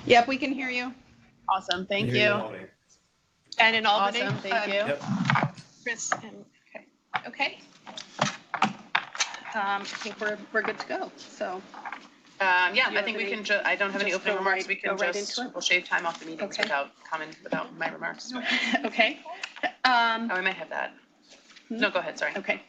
Yep, we can hear you. Awesome, thank you. And in Albany. Awesome, thank you. Yep. Chris and, okay. I think we're good to go, so. Yeah, Do you I think have we any- can I don't have any just opening go remarks. right- We can go right just, into it? we'll shave time off the meetings Okay. without my remarks. Okay. Oh, I might have that. No, go ahead, sorry. Okay.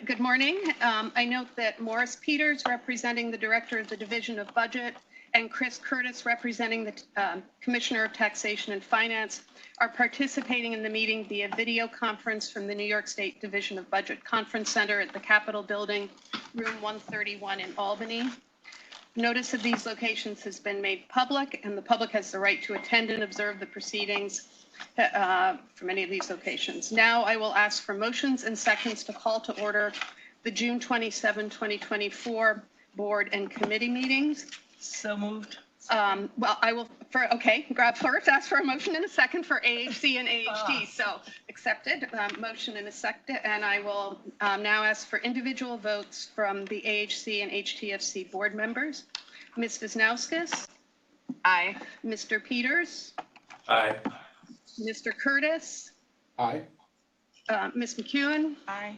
Good morning. I note that Morris Peters, representing the Director of the Division of Budget, and Chris Curtis, representing the Commissioner of Taxation and Finance, are participating in the meeting via video conference from the New York State Division of Budget Conference Center at the Capitol Building, room 131 in Albany. Notice of these locations has been made public, and the public has the right to attend and observe the proceedings from any of these locations. Now I will ask for motions and seconds to call to order the June 27, 2024 board and committee meetings. So moved. Well, I will, ask for a motion and a second for AHC and AHT. So accepted, motion and a second. And I will now ask for individual votes from the AHC and HTFC board members. Ms. Wisniewskis? Aye. Mr. Peters? Aye. Mr. Curtis? Aye. Ms. McEwen? Aye.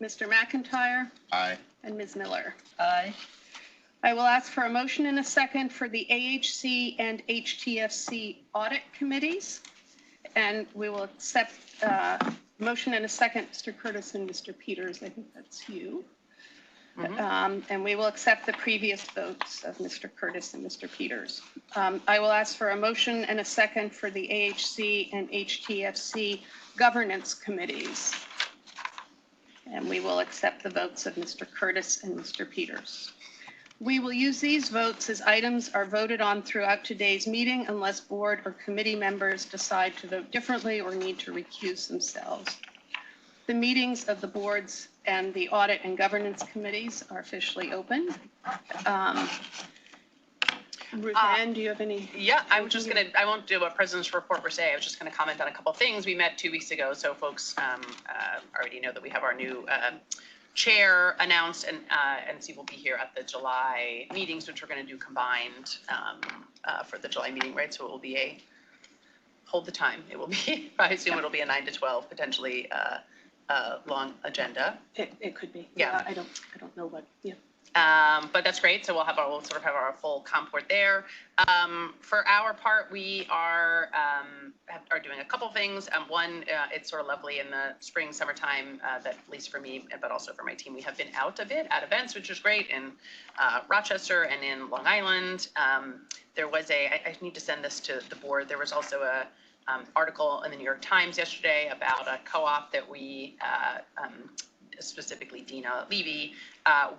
Mr. McIntyre? Aye. And Ms. Miller? Aye. I will ask for a motion and a second for the AHC and HTFC audit committees. And we will accept motion and a second, Mr. Curtis and Mr. Peters. I think that's you. And we will accept the previous votes of Mr. Curtis and Mr. Peters. I will ask for a motion and a second for the AHC and HTFC governance committees. And we will accept the votes of Mr. Curtis and Mr. Peters. We will use these votes as items are voted on throughout today's meeting unless board or committee members decide to vote differently or need to recuse themselves. The meetings of the boards and the audit and governance committees are officially open. Ruth Ann, do you have any? Yeah, I won't do a president's report per se. I was just going to comment on a couple of things. We met 2 weeks ago, so folks already know that we have our new chair announced, and NC will be here at the July meetings, which we're going to do combined for the July meeting, right? So it will be hold the time. It will be, I assume it'll be a 9 to 12, potentially long agenda. It could be. Yeah. I don't know what, yeah. But that's great. So we'll sort of have our full comport there. For our part, we are doing a couple things. One, it's sort of lovely in the spring, summertime, that at least for me, but also for my team, we have been out a bit at events, which is great in Rochester and in Long Island. There was I need to send this to the board. There was also a article in the New York Times yesterday about a co-op that we specifically Dina Levy,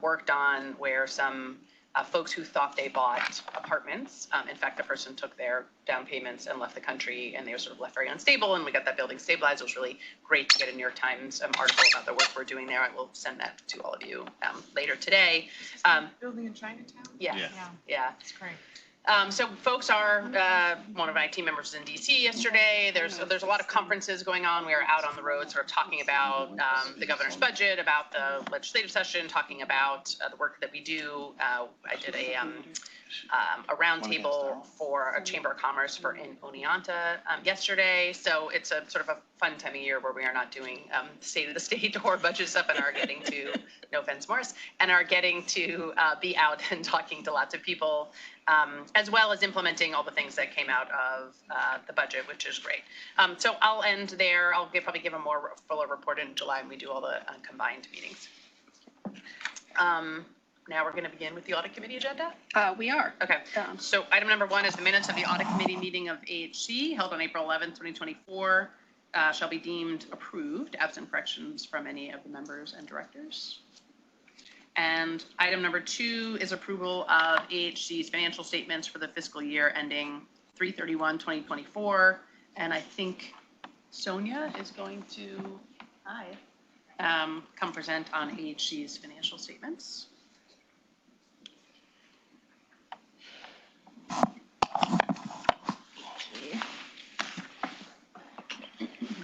worked on, where some folks who thought they bought apartments, in fact, the person took their down payments and left the country, and they were sort of left very unstable, and we got that building stabilized. It was really great to get a New York Times article about the work we're doing there. I will send that to all of you later today. Building in Chinatown? Yeah. That's great. So folks are, one of my team members was in DC yesterday. There's a lot of conferences going on. We are out on the road sort of talking about the governor's budget, about the legislative session, talking about the work that we do. I did a roundtable for a Chamber of Commerce in Oneonta yesterday. So it's a sort of a fun time of year where we are not doing state of the state or budget stuff, and are getting to, no offense, Morris, and are getting to be out and talking to lots of people, as well as implementing all the things that came out of the budget, which is great. So I'll end there. I'll probably give a more fuller report in July when we do all the combined meetings. Now we're going to begin with the audit committee agenda. We are. Okay. So item number 1 is the minutes of the audit committee meeting of AHC held on April 11th, 2024, shall be deemed approved, absent corrections from any of the members and directors. And item number 2 is approval of AHC's financial statements for the fiscal year ending 3/31/2024. And I think Sonia is going to come present on AHC's financial statements.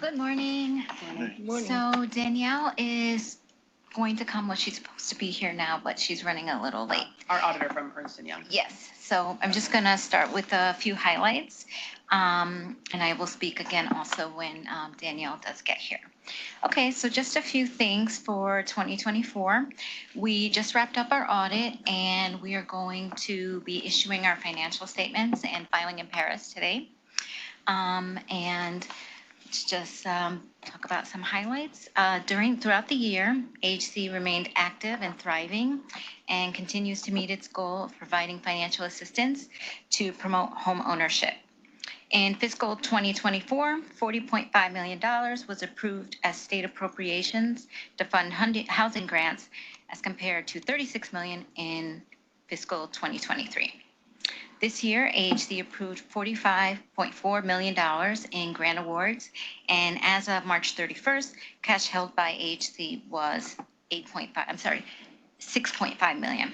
Good morning. Morning. So Danielle is going to come. Well, she's supposed to be here now, but she's running a little late. Our auditor from Ernst & Young. Yes, so I'm just going to start with a few highlights. And I will speak again also when Danielle does get here. Okay, so just a few things for 2024. We just wrapped up our audit and we are going to be issuing our financial statements and filing in Paris today. And just talk about some highlights. Throughout the year, AHC remained active and thriving and continues to meet its goal of providing financial assistance to promote home ownership. In fiscal 2024, $40.5 million was approved as state appropriations to fund housing grants as compared to $36 million in fiscal 2023. This year, AHC approved $45.4 million in grant awards, and as of March 31st, cash held by AHC was $6.5 million.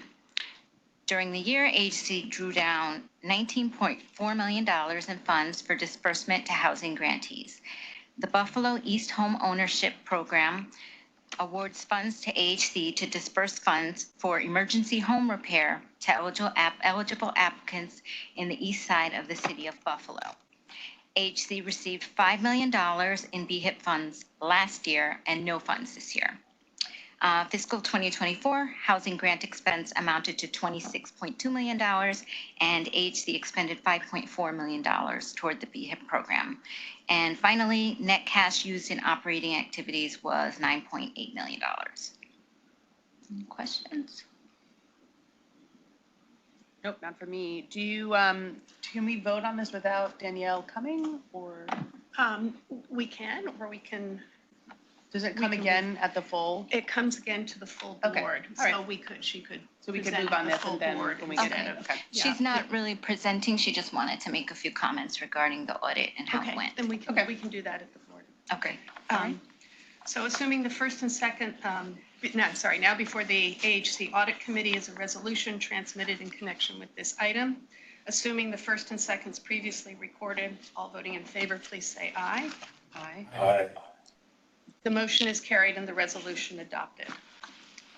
During the year, AHC drew down $19.4 million in funds for disbursement to housing grantees. The Buffalo East Home Ownership Program awards funds to AHC to disperse funds for emergency home repair to eligible applicants in the east side of the city of Buffalo. AHC received $5 million in BHIP funds last year and no funds this year. Fiscal 2024 housing grant expense amounted to $26.2 million, and AHC expended $5.4 million toward the BHIP program. And finally, net cash used in operating activities was $9.8 million. Any questions? Nope, not for me. Do you, can we vote on this without Danielle coming, or We can, or we can, does it come again at the full? it comes again to the full Okay, board. all right. So she could. So we can present move on the this full and then board when we get get instead it, of- okay. Yeah. She's not really presenting. She just wanted to make a few comments regarding the audit and how it Okay, went. then we can, Okay. we can do that at the board. Okay. So assuming the first and second, now before the AHC Audit Committee is a resolution transmitted in connection with this item. Assuming the first and seconds previously recorded, all voting in favor, please say aye. Aye. Aye. The motion is carried and the resolution adopted.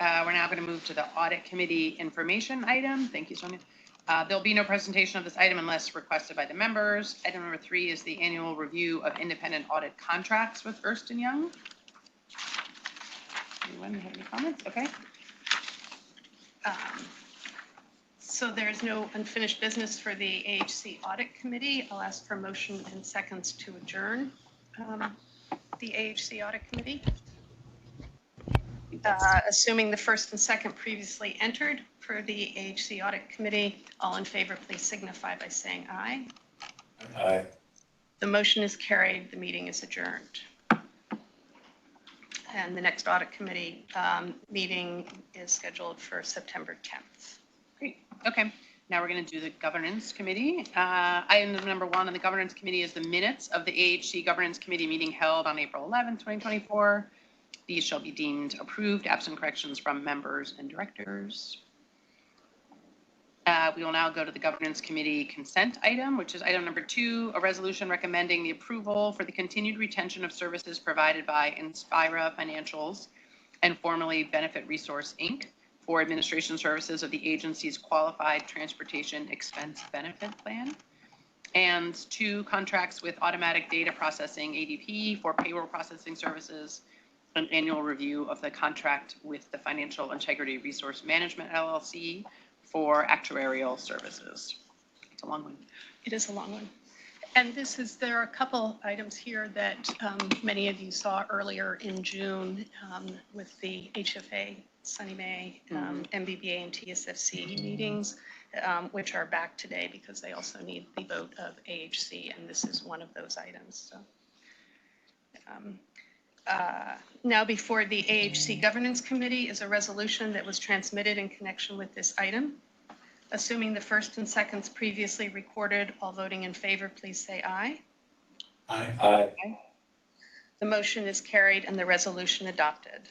We're now going to move to the Audit Committee information item. Thank you, Sonia. There'll be no presentation of this item unless requested by the members. Item number 3 is the annual review of independent audit contracts with Ernst & Young. Anyone have any comments? Okay. So there is no unfinished business for the AHC Audit Committee. I'll ask for motion and seconds to adjourn the AHC Audit Committee. Assuming the first and second previously entered for the AHC Audit Committee, all in favor, please signify by saying aye. Aye. The motion is carried. The meeting is adjourned. And the next Audit Committee meeting is scheduled for September 10th. Great. Okay. Now we're going to do the Governance Committee. Item number 1 on the Governance Committee is the minutes of the AHC Governance Committee meeting held on April 11, 2024. These shall be deemed approved, absent corrections from members and directors. We will now go to the Governance Committee consent item, which is item number 2, a resolution recommending the approval for the continued retention of services provided by Inspira Financials and formerly Benefit Resource, Inc. for administration services of the agency's Qualified Transportation Expense Benefit Plan. And 2, contracts with Automatic Data Processing, ADP, for payroll processing services, an annual review of the contract with the Financial Integrity Resource Management, LLC, for actuarial services. It's a long one. It is a long one. And there are a couple items here that many of you saw earlier in June with the HFA, Sunny May, MBBA, and TSFC meetings, which are back today because they also need the vote of AHC, and this is one of those items. So. Now before the AHC Governance Committee is a resolution that was transmitted in connection with this item. Assuming the first and seconds previously recorded, all voting in favor, please say aye. Aye. Aye. The motion is carried and the resolution adopted.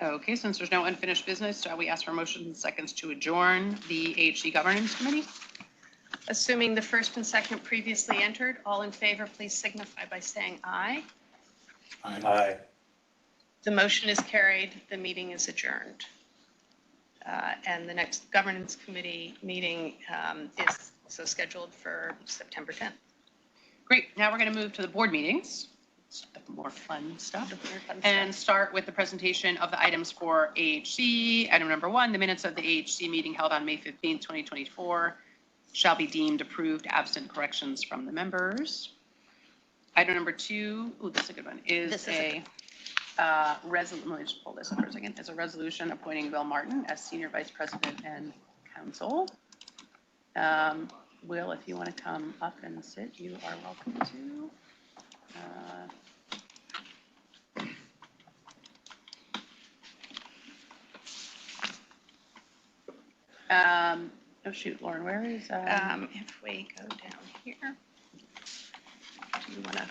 Okay, since there's no unfinished business, we ask for motion and seconds to adjourn the AHC Governance Committee. Assuming the first and second previously entered, all in favor, please signify by saying aye. Aye. The motion is carried. The meeting is adjourned. And the next governance committee meeting is also scheduled for September 10th. Great. Now we're going to move to the board meetings. More fun stuff. And start with the presentation of the items for AHC. Item number 1, the minutes of the AHC meeting held on May 15th, 2024 shall be deemed approved absent corrections from the members. Item number 2, ooh, this is a good one, is resolution. Let me just pull this up for a second. It's a resolution appointing Will Martin as Senior Vice President and Counsel. Will, if you want to come up and sit, you are welcome to. Oh shoot, Lauren, where is? If we go down here, do you want to?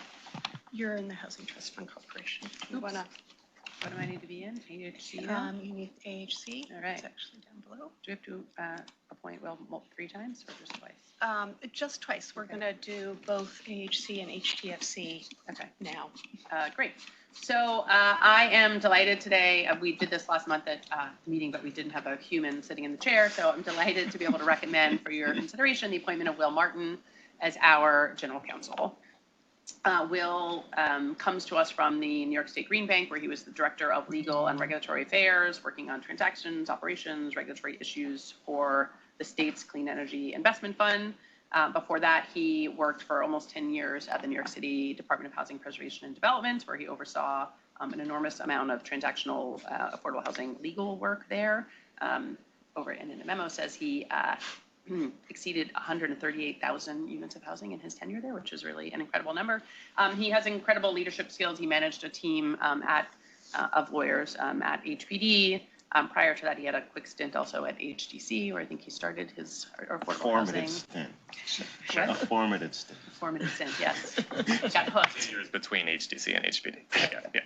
You're in the Housing Trust Fund Corporation. Do you want to? What do I need to be in? AHC? You need AHC. All right. It's actually down below. Do we have to appoint Will 3 times or just twice? Just twice. We're going to do both AHC and HTFC now. Great. So I am delighted today. We did this last month at the meeting, but we didn't have a human sitting in the chair. So I'm delighted to be able to recommend for your consideration the appointment of Will Martin as our general counsel. Will comes to us from the New York State Green Bank, where he was the Director of Legal and Regulatory Affairs, working on transactions, operations, regulatory issues for the state's Clean Energy Investment Fund. Before that, he worked for almost 10 years at the New York City Department of Housing Preservation and Development, where he oversaw an enormous amount of transactional affordable housing legal work there. Over and in the memo says he exceeded 138,000 units of housing in his tenure there, which is really an incredible number. He has incredible leadership skills. He managed a team of lawyers at HPD. Prior to that, he had a quick stint also at HTC, where I think he started his affordable housing. A formative stint. Formative stint, yes. Got hooked. Years between HTC and HPD. Yeah.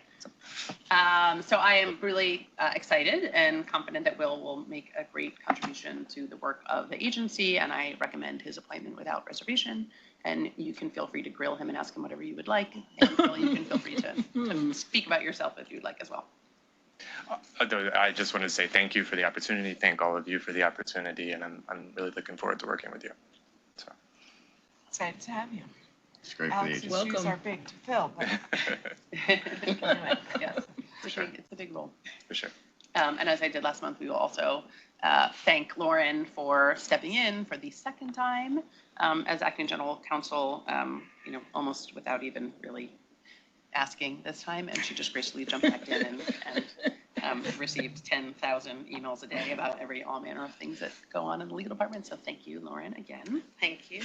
So I am really excited and confident that Will make a great contribution to the work of the agency, and I recommend his appointment without reservation. And you can feel free to grill him and ask him whatever you would like. And Will, you can feel free to speak about yourself if you'd like as well. I just want to say thank you for the opportunity. Thank all of you for the opportunity, and I'm really looking forward to working with you. So. Excited to have you. It's great for the Alex's agency. shoes are big to fill, but Yes, it's a big role. For sure. And as I did last month, we will also thank Lauren for stepping in for the second time as acting general counsel, almost without even really asking this time, and she just gracefully jumped back in and received 10,000 emails a day about all manner of things that go on in the legal department. So thank you, Lauren, again. Thank you.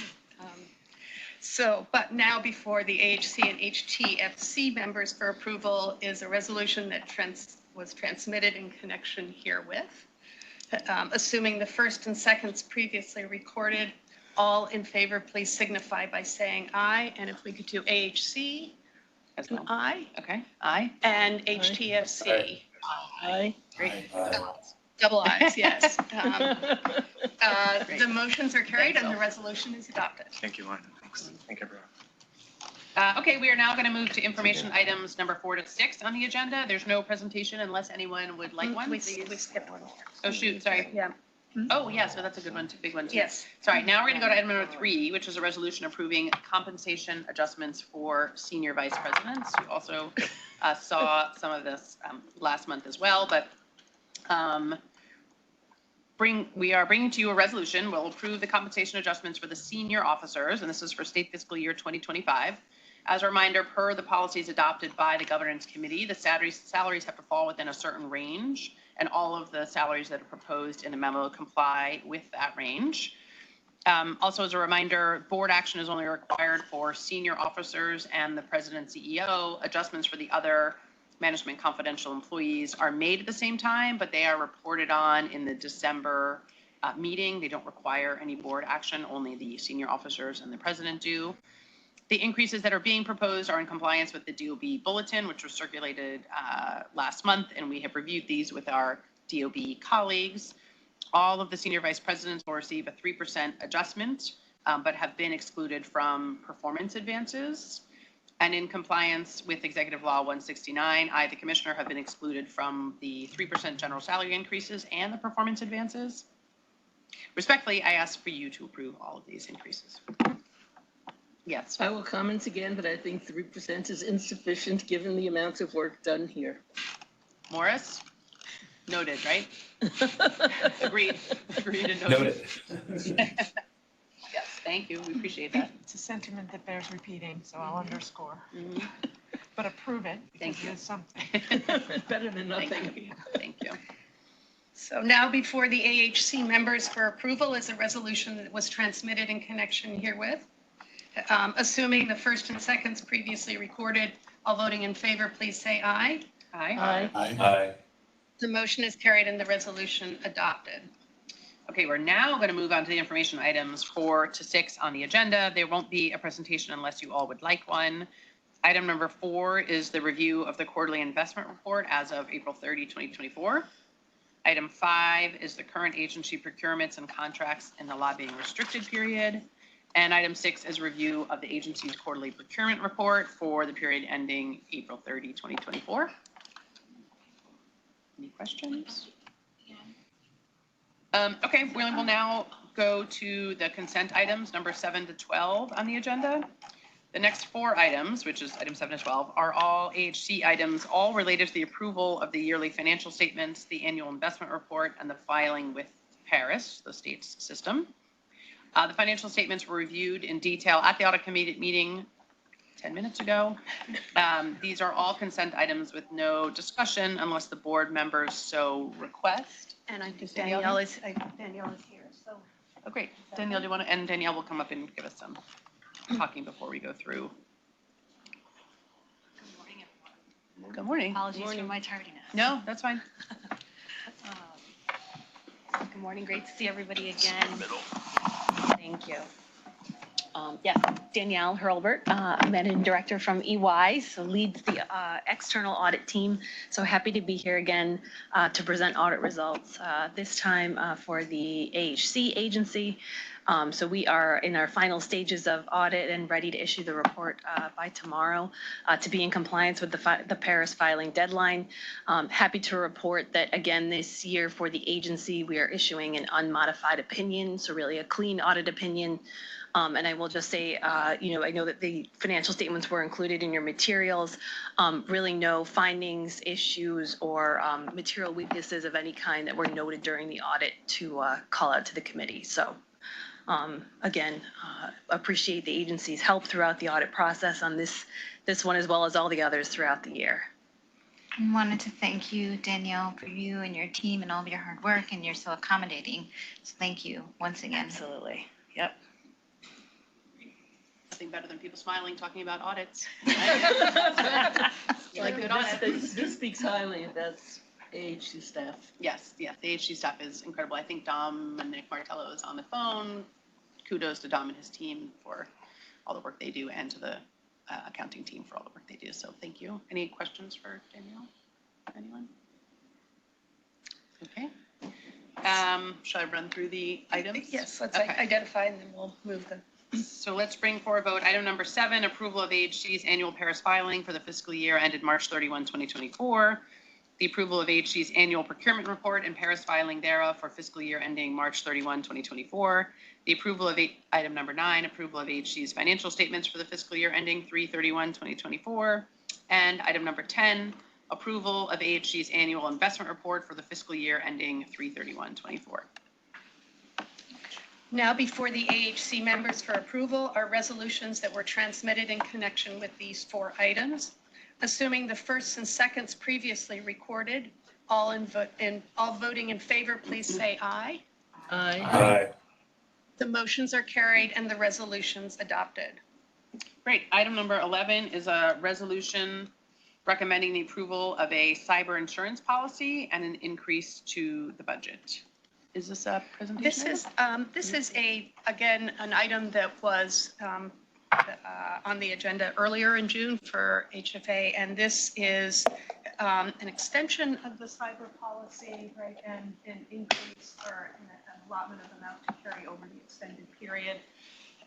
But now before the AHC and HTFC members for approval is a resolution that was transmitted in connection herewith. Assuming the first and seconds previously recorded, all in favor, please signify by saying aye. And if we could do AHC, As well. aye. Okay, aye. And HTFC. Aye. Great. Double ayes, yes. The motions are carried and the resolution is adopted. Thank you, Lauren. Thanks. Thank you, everyone. Okay, we are now going to move to information items number 4 to 6 on the agenda. There's no presentation unless anyone would like one. We skipped one. Oh, shoot, sorry. Yeah. Oh, yeah, so that's a good one, big one too. Yes. Sorry, now we're going to go to item number 3, which is a resolution approving compensation adjustments for senior vice presidents. You also saw some of this last month as well, but we are bringing to you a resolution. We'll approve the compensation adjustments for the senior officers, and this is for state fiscal year 2025. As a reminder, per the policies adopted by the governance committee, the salaries have to fall within a certain range, and all of the salaries that are proposed in the memo comply with that range. Also, as a reminder, board action is only required for senior officers and the president and CEO. Adjustments for the other management confidential employees are made at the same time, but they are reported on in the December meeting. They don't require any board action, only the senior officers and the president do. The increases that are being proposed are in compliance with the DOB bulletin, which was circulated last month, and we have reviewed these with our DOB colleagues. All of the senior vice presidents will receive a 3% adjustment, but have been excluded from performance advances. And in compliance with Executive Law 169, I, the Commissioner, have been excluded from the 3% general salary increases and the performance advances. Respectfully, I ask for you to approve all of these increases. Yes. I will comment again, but I think 3% is insufficient given the amount of work done here. Morris? Noted, right? Agreed. Agreed and noted. Noted. Yes, thank you. We appreciate that. It's a sentiment that bears repeating, so I'll underscore. Mhm. But approve it Thank because you. it is something. Better than Thank nothing. you. Thank you. So now before the AHC members for approval is a resolution that was transmitted in connection herewith. Assuming the first and seconds previously recorded, all voting in favor, please say aye. Aye. Aye. Aye. The motion is carried and the resolution adopted. Okay, we're now going to move on to the information items 4 to 6 on the agenda. There won't be a presentation unless you all would like one. Item number 4 is the review of the quarterly investment report as of April 30, 2024. Item 5 is the current agency procurements and contracts in the lobbying restricted period. And item 6 is review of the agency's quarterly procurement report for the period ending April 30, 2024. Any questions? Okay, we will now go to the consent items, number 7 to 12 on the agenda. The next 4 items, which is item 7 to 12, are all AHC items, all related to the approval of the yearly financial statements, the annual investment report, and the filing with Paris, the state's system. The financial statements were reviewed in detail at the audit committee meeting 10 minutes ago. These are all consent items with no discussion unless the board members so request. And I think Danielle Danielle is here, so. Oh, great. Danielle, do you want to, and Danielle will come up and give us some talking before we go through. Good morning, everyone. Good morning. Apologies for my tardiness. No, that's fine. Good morning, great to see everybody again. Thank you. Yes, Danielle Hurlbert, Managing Director from EY, so leads the external audit team. So happy to be here again to present audit results, this time for the AHC agency. So we are in our final stages of audit and ready to issue the report by tomorrow to be in compliance with the Paris filing deadline. Happy to report that again this year for the agency we are issuing an unmodified opinion, so really a clean audit opinion. And I will just say, I know that the financial statements were included in your materials. Really no findings, issues, or material weaknesses of any kind that were noted during the audit to call out to the committee. So again, appreciate the agency's help throughout the audit process on this one as well as all the others throughout the year. I wanted to thank you, Danielle, for you and your team and all of your hard work, and you're so accommodating. So thank you once again. Absolutely. Yep. Nothing better than people smiling, talking about audits. Like good audit. this speaks highly of that AHC staff. Yes, the AHC staff is incredible. I think Dominic Martello is on the phone. Kudos to Dom and his team for all the work they do and to the accounting team for all the work they do. So thank you. Any questions for Danielle? Anyone? Okay. Shall I run through the items? Yes, let's Okay. identify and then we'll move them. So let's bring for a vote item number 7, approval of AHC's annual Paris filing for the fiscal year ended March 31, 2024. The approval of AHC's annual procurement report and Paris filing thereof for fiscal year ending March 31, 2024. The approval of item number 9, approval of AHC's financial statements for the fiscal year ending 3/31/2024. And item number 10, approval of AHC's annual investment report for the fiscal year ending 3/31/24. Now before the AHC members for approval are resolutions that were transmitted in connection with these 4 items. Assuming the firsts and seconds previously recorded, all voting in favor, please say aye. Aye. Aye. The motions are carried and the resolutions adopted. Great. Item number 11 is a resolution recommending the approval of a cyber insurance policy and an increase to the budget. Is this a presentation? This is again, an item that was on the agenda earlier in June for HFA, and this is an extension of the cyber policy, right, and an increase or an allotment of amount to carry over the extended period.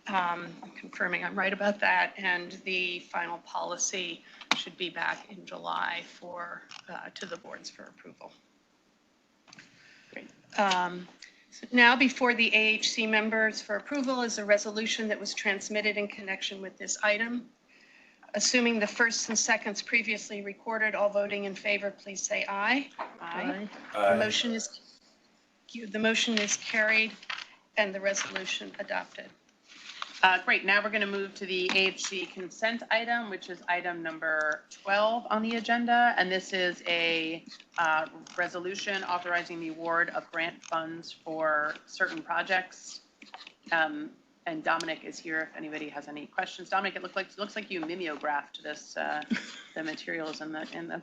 confirming I'm right about that, and the final policy should be back in July to the boards for approval. Great. So now before the AHC members for approval is a resolution that was transmitted in connection with this item. Assuming the firsts and seconds previously recorded, all voting in favor, please say aye. Aye. The motion is carried and the resolution adopted. Great. Now we're going to move to the AHC consent item, which is item number 12 on the agenda. And this is a resolution authorizing the award of grant funds for certain projects. And Dominic is here if anybody has any questions. Dominic, it looks like you mimeographed this, the materials in the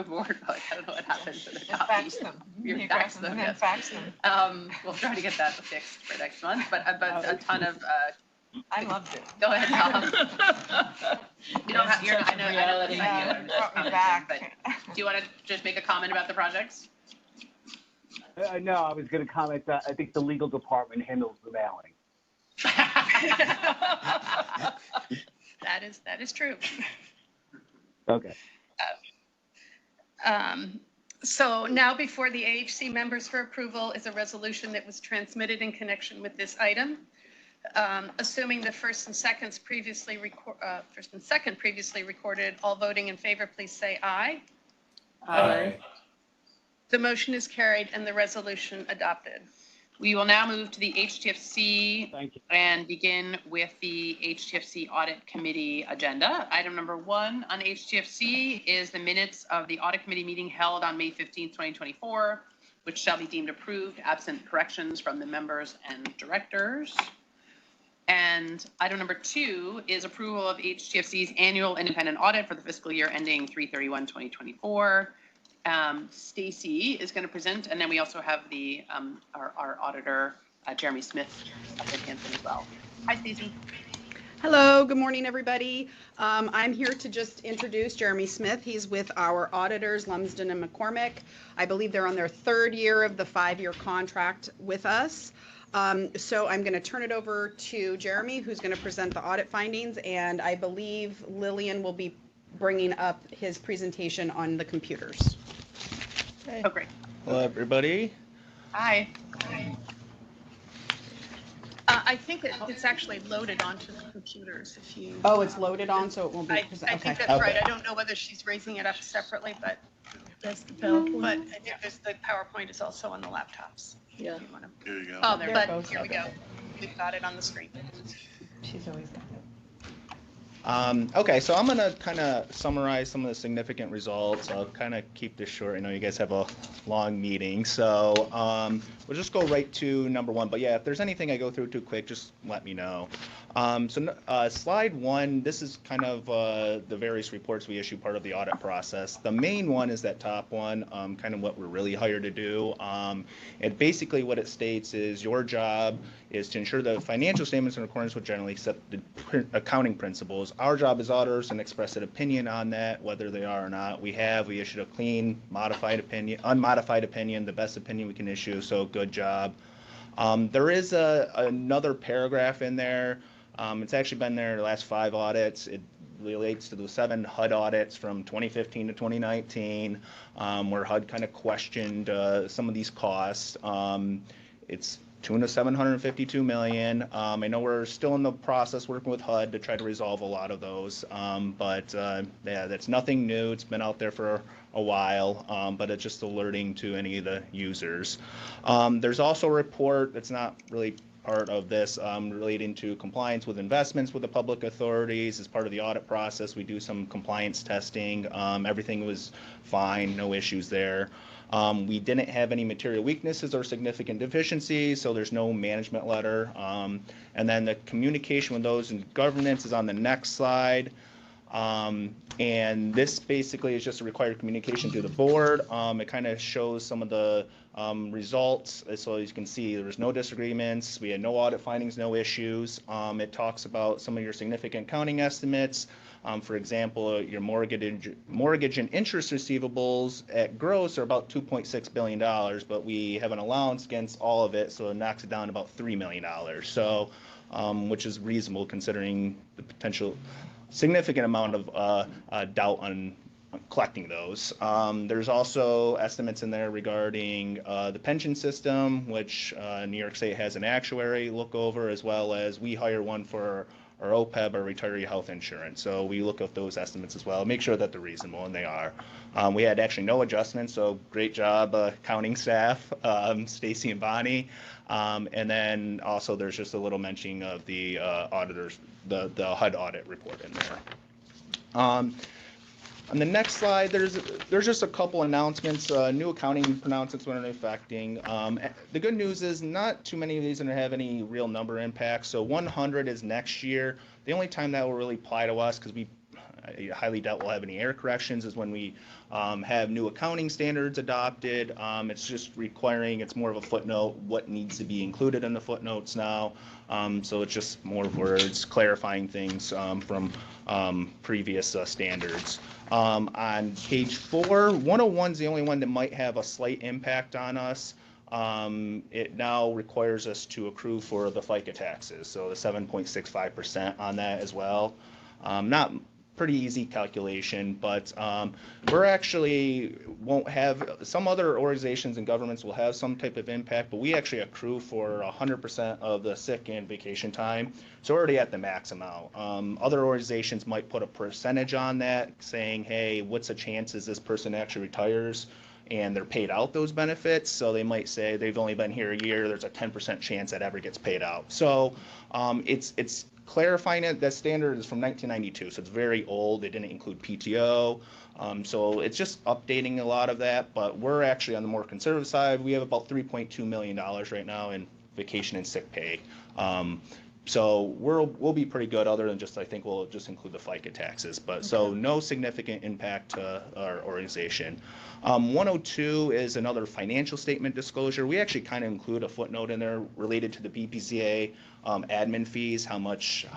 board. Like, I don't know what happened to the copy. Fax them. You You fax them them, and then yes. fax them. We'll try to get that fixed for next month, but a ton of, I loved it. go ahead, Tom. You don't have, you're, I know, Reality. Yeah, it brought me back. but do you want to just make a comment about the projects? No, I was going to comment that I think the legal department handles the mailing. That is true. Okay. So now before the AHC members for approval is a resolution that was transmitted in connection with this item. Assuming the first and second previously recorded, all voting in favor, please say aye. Aye. The motion is carried and the resolution adopted. We will now move to the HTFC Thank you. and begin with the HTFC Audit Committee agenda. Item number 1 on HTFC is the minutes of the Audit Committee meeting held on May 15, 2024, which shall be deemed approved absent corrections from the members and directors. And item number 2 is approval of HTFC's annual independent audit for the fiscal year ending 3/31/2024. Stacy is going to present, and then we also have the our auditor, Jeremy Smith, up in Hampton as well. Hi, Stacy. Hello, good morning, everybody. I'm here to just introduce Jeremy Smith. He's with our auditors, Lumsden and McCormick. I believe they're on their 3rd year of the 5-year contract with us. So I'm going to turn it over to Jeremy, who's going to present the audit findings, and I believe Lillian will be bringing up his presentation on the computers. Oh, great. Hello, everybody. Hi. I think it's actually loaded onto the computers if you. Oh, it's loaded on, so it won't be. I Okay. think that's right. I don't know whether she's raising it up separately, but That's the PowerPoint. I think the PowerPoint is also on the laptops. Yeah. If you wanna- Here you go. Oh, There it but goes. here we go. We've got it on the screen. She's always got it. Okay, so I'm going to kind of summarize some of the significant results. I'll kind of keep this short. I know you guys have a long meeting, so we'll just go right to number 1. But yeah, if there's anything I go through too quick, just let me know. Slide 1, this is kind of the various reports we issue part of the audit process. The main one is that top one, kind of what we're really hired to do. And basically what it states is your job is to ensure the financial statements are in accordance with generally accepted accounting principles. Our job as auditors and express an opinion on that, whether they are or not. We issued a clean, unmodified opinion, the best opinion we can issue, so good job. There is another paragraph in there. It's actually been there the last 5 audits. It relates to the 7 HUD audits from 2015 to 2019, where HUD kind of questioned some of these costs. It's tune of $752 million. I know we're still in the process working with HUD to try to resolve a lot of those, but yeah, that's nothing new. It's been out there for a while, but it's just alerting to any of the users. There's also a report that's not really part of this relating to compliance with investments with the public authorities. As part of the audit process, we do some compliance testing. Everything was fine, no issues there. We didn't have any material weaknesses or significant deficiencies, so there's no management letter. And then the communication with those in governance is on the next slide. And this basically is just a required communication to the board. It kind of shows some of the results. So as you can see, there was no disagreements. We had no audit findings, no issues. It talks about some of your significant accounting estimates. For example, your mortgage and interest receivables at gross are about $2.6 billion, but we have an allowance against all of it, so it knocks it down to about $3 million. So which is reasonable considering the potential significant amount of doubt on collecting those. There's also estimates in there regarding the pension system, which New York State has an actuary look over, as well as we hire one for our OPEB, our retiree health insurance. So we look at those estimates as well, make sure that they're reasonable, and they are. We had actually no adjustments, so great job, accounting staff, Stacy and Bonnie. And then also there's just a little mentioning of the auditors, the HUD audit report in there. On the next slide, there's just a couple announcements. New accounting pronouncements went into affecting. The good news is not too many of these are going to have any real number impacts. So 100 is next year. The only time that will really apply to us, because I highly doubt we'll have any error corrections, is when we have new accounting standards adopted. It's just requiring, it's more of a footnote, what needs to be included in the footnotes now. So it's just more words, clarifying things from previous standards. On page 4, 101 is the only one that might have a slight impact on us. It now requires us to accrue for the FICA taxes, so the 7.65% on that as well. Not pretty easy calculation, but we're actually won't have, some other organizations and governments will have some type of impact, but we actually accrue for 100% of the sick and vacation time, so we're already at the max amount. Other organizations might put a percentage on that, saying, hey, what's the chances this person actually retires and they're paid out those benefits? So they might say they've only been here a year, there's a 10% chance that ever gets paid out. So it's clarifying it. That standard is from 1992, so it's very old. It didn't include PTO. So it's just updating a lot of that, but we're actually on the more conservative side. We have about $3.2 million right now in vacation and sick pay. So we'll be pretty good, other than just, I think we'll just include the FICA taxes, but so no significant impact to our organization. 102 is another financial statement disclosure. We actually kind of include a footnote in there related to the BPCA admin fees, how much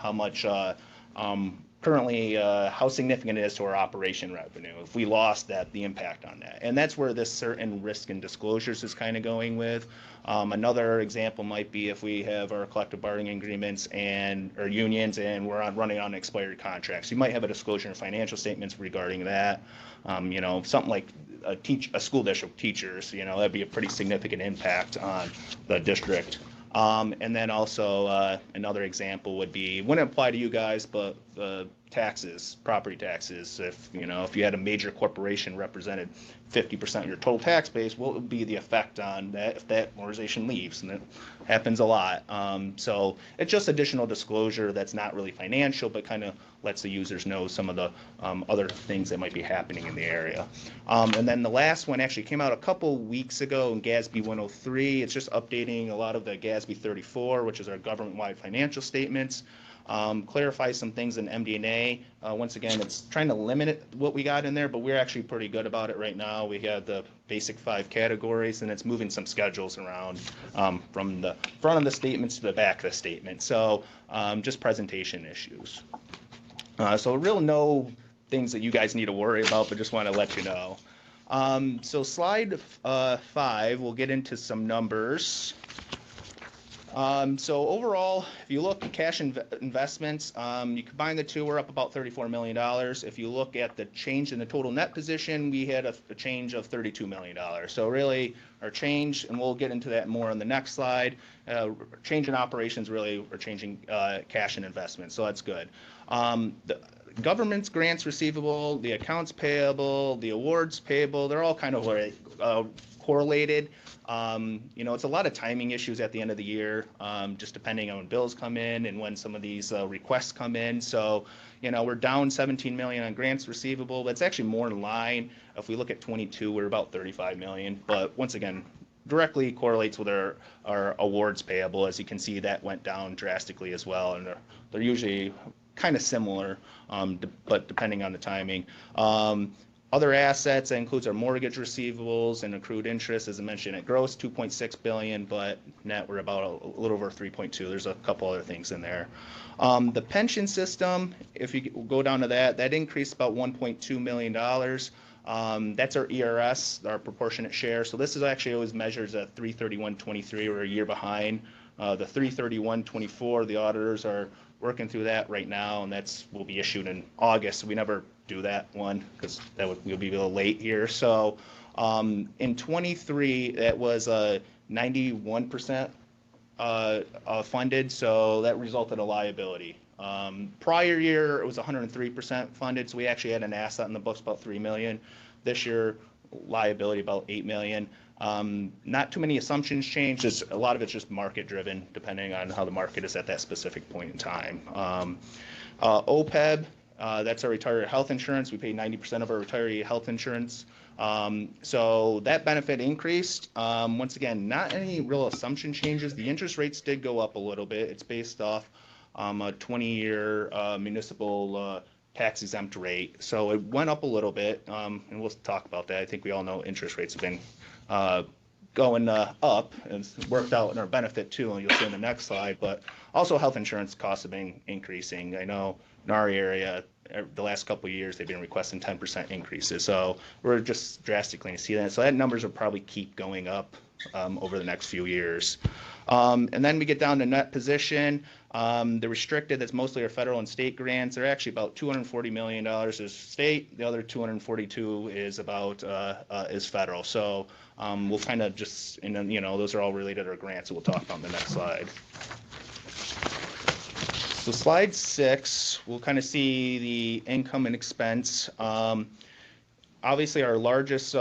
currently how significant it is to our operation revenue. If we lost that, the impact on that. And that's where this certain risk and disclosures is kind of going with. Another example might be if we have our collective bargaining agreements and or unions and we're running on expired contracts. You might have a disclosure in financial statements regarding that. You know, something like a school district teachers, you know, that'd be a pretty significant impact on the district. And then also another example would be, wouldn't apply to you guys, but taxes, property taxes. If you had a major corporation represented 50% of your total tax base, what would be the effect on that if that organization leaves? And it happens a lot. So it's just additional disclosure that's not really financial, but kind of lets the users know some of the other things that might be happening in the area. And then the last one actually came out a couple weeks ago in GASB 103. It's just updating a lot of the GASB 34, which is our government-wide financial statements. Clarify some things in MD&A. Once again, it's trying to limit what we got in there, but we're actually pretty good about it right now. We have the basic 5 categories, and it's moving some schedules around from the front of the statements to the back of the statement. So just presentation issues. So real no things that you guys need to worry about, but just want to let you know. So slide 5, we'll get into some numbers. So overall, if you look at cash investments, you combine the two, we're up about $34 million. If you look at the change in the total net position, we had a change of $32 million. So really our change, and we'll get into that more on the next slide, change in operations really are changing cash and investments, so that's good. The government's grants receivable, the accounts payable, the awards payable, they're all kind of correlated. It's a lot of timing issues at the end of the year, just depending on when bills come in and when some of these requests come in. So, we're down 17 million on grants receivable. That's actually more in line. If we look at 22, we're about 35 million. But once again, directly correlates with our awards payable. As you can see, that went down drastically as well. And they're usually kind of similar, but depending on the timing. Other assets, that includes our mortgage receivables and accrued interest. As I mentioned, at gross 2.6 billion, but net we're about a little over 3.2. There's a couple other things in there. The pension system, if you go down to that increased about $1.2 million. That's our ERS, our proportionate share. So this is actually always measures at 3/31/23. We're a year behind. The 3/31/24, the auditors are working through that right now, and that's will be issued in August. We never do that one because we'll be a little late here. So in 23, that was 91% funded, so that resulted in a liability. Prior year, it was 103% funded, so we actually had an asset in the books about $3 million. This year, liability about $8 million. Not too many assumptions changed. A lot of it's just market driven, depending on how the market is at that specific point in time. OPEB, that's our retiree health insurance. We pay 90% of our retiree health insurance. So that benefit increased. Once again, not any real assumption changes. The interest rates did go up a little bit. It's based off a 20-year municipal tax exempt rate. So it went up a little bit, and we'll talk about that. I think we all know interest rates have been going up, and it's worked out in our benefit too, and you'll see in the next slide. But also health insurance costs have been increasing. I know in our area, the last couple of years, they've been requesting 10% increases. So we're just drastically going to see that. So that numbers will probably keep going up over the next few years. And then we get down to net position. The restricted, that's mostly our federal and state grants. They're actually about $240 million is state. The other 242 is about is federal. So we'll kind of just, and then, those are all related to our grants that we'll talk about in the next slide. So slide 6, we'll kind of see the income and expense. Obviously, our largest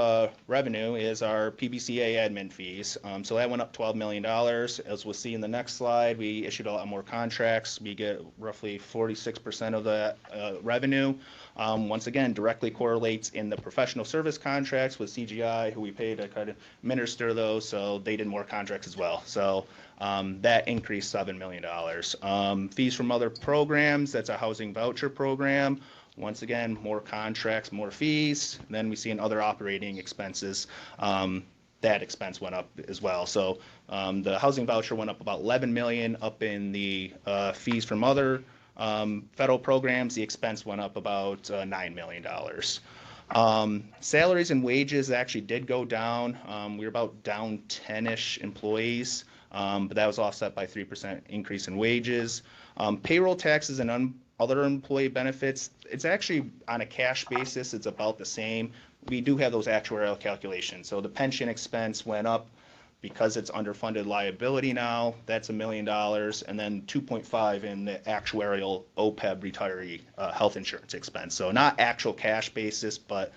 revenue is our PBCA admin fees. So that went up $12 million. As we'll see in the next slide, we issued a lot more contracts. We get roughly 46% of that revenue. Once again, directly correlates in the professional service contracts with CGI, who we pay to kind of administer those. So they did more contracts as well. So that increased $7 million. Fees from other programs, that's a housing voucher program. Once again, more contracts, more fees. Then we see in other operating expenses, that expense went up as well. So the housing voucher went up about $11 million. Up in the fees from other federal programs, the expense went up about $9 million. Salaries and wages actually did go down. We were about down 10-ish employees, but that was offset by 3% increase in wages. Payroll taxes and other employee benefits, it's actually on a cash basis, it's about the same. We do have those actuarial calculations. So the pension expense went up because it's underfunded liability now. That's $1 million, and then 2.5 in the actuarial OPEB retiree health insurance expense. So not actual cash basis, but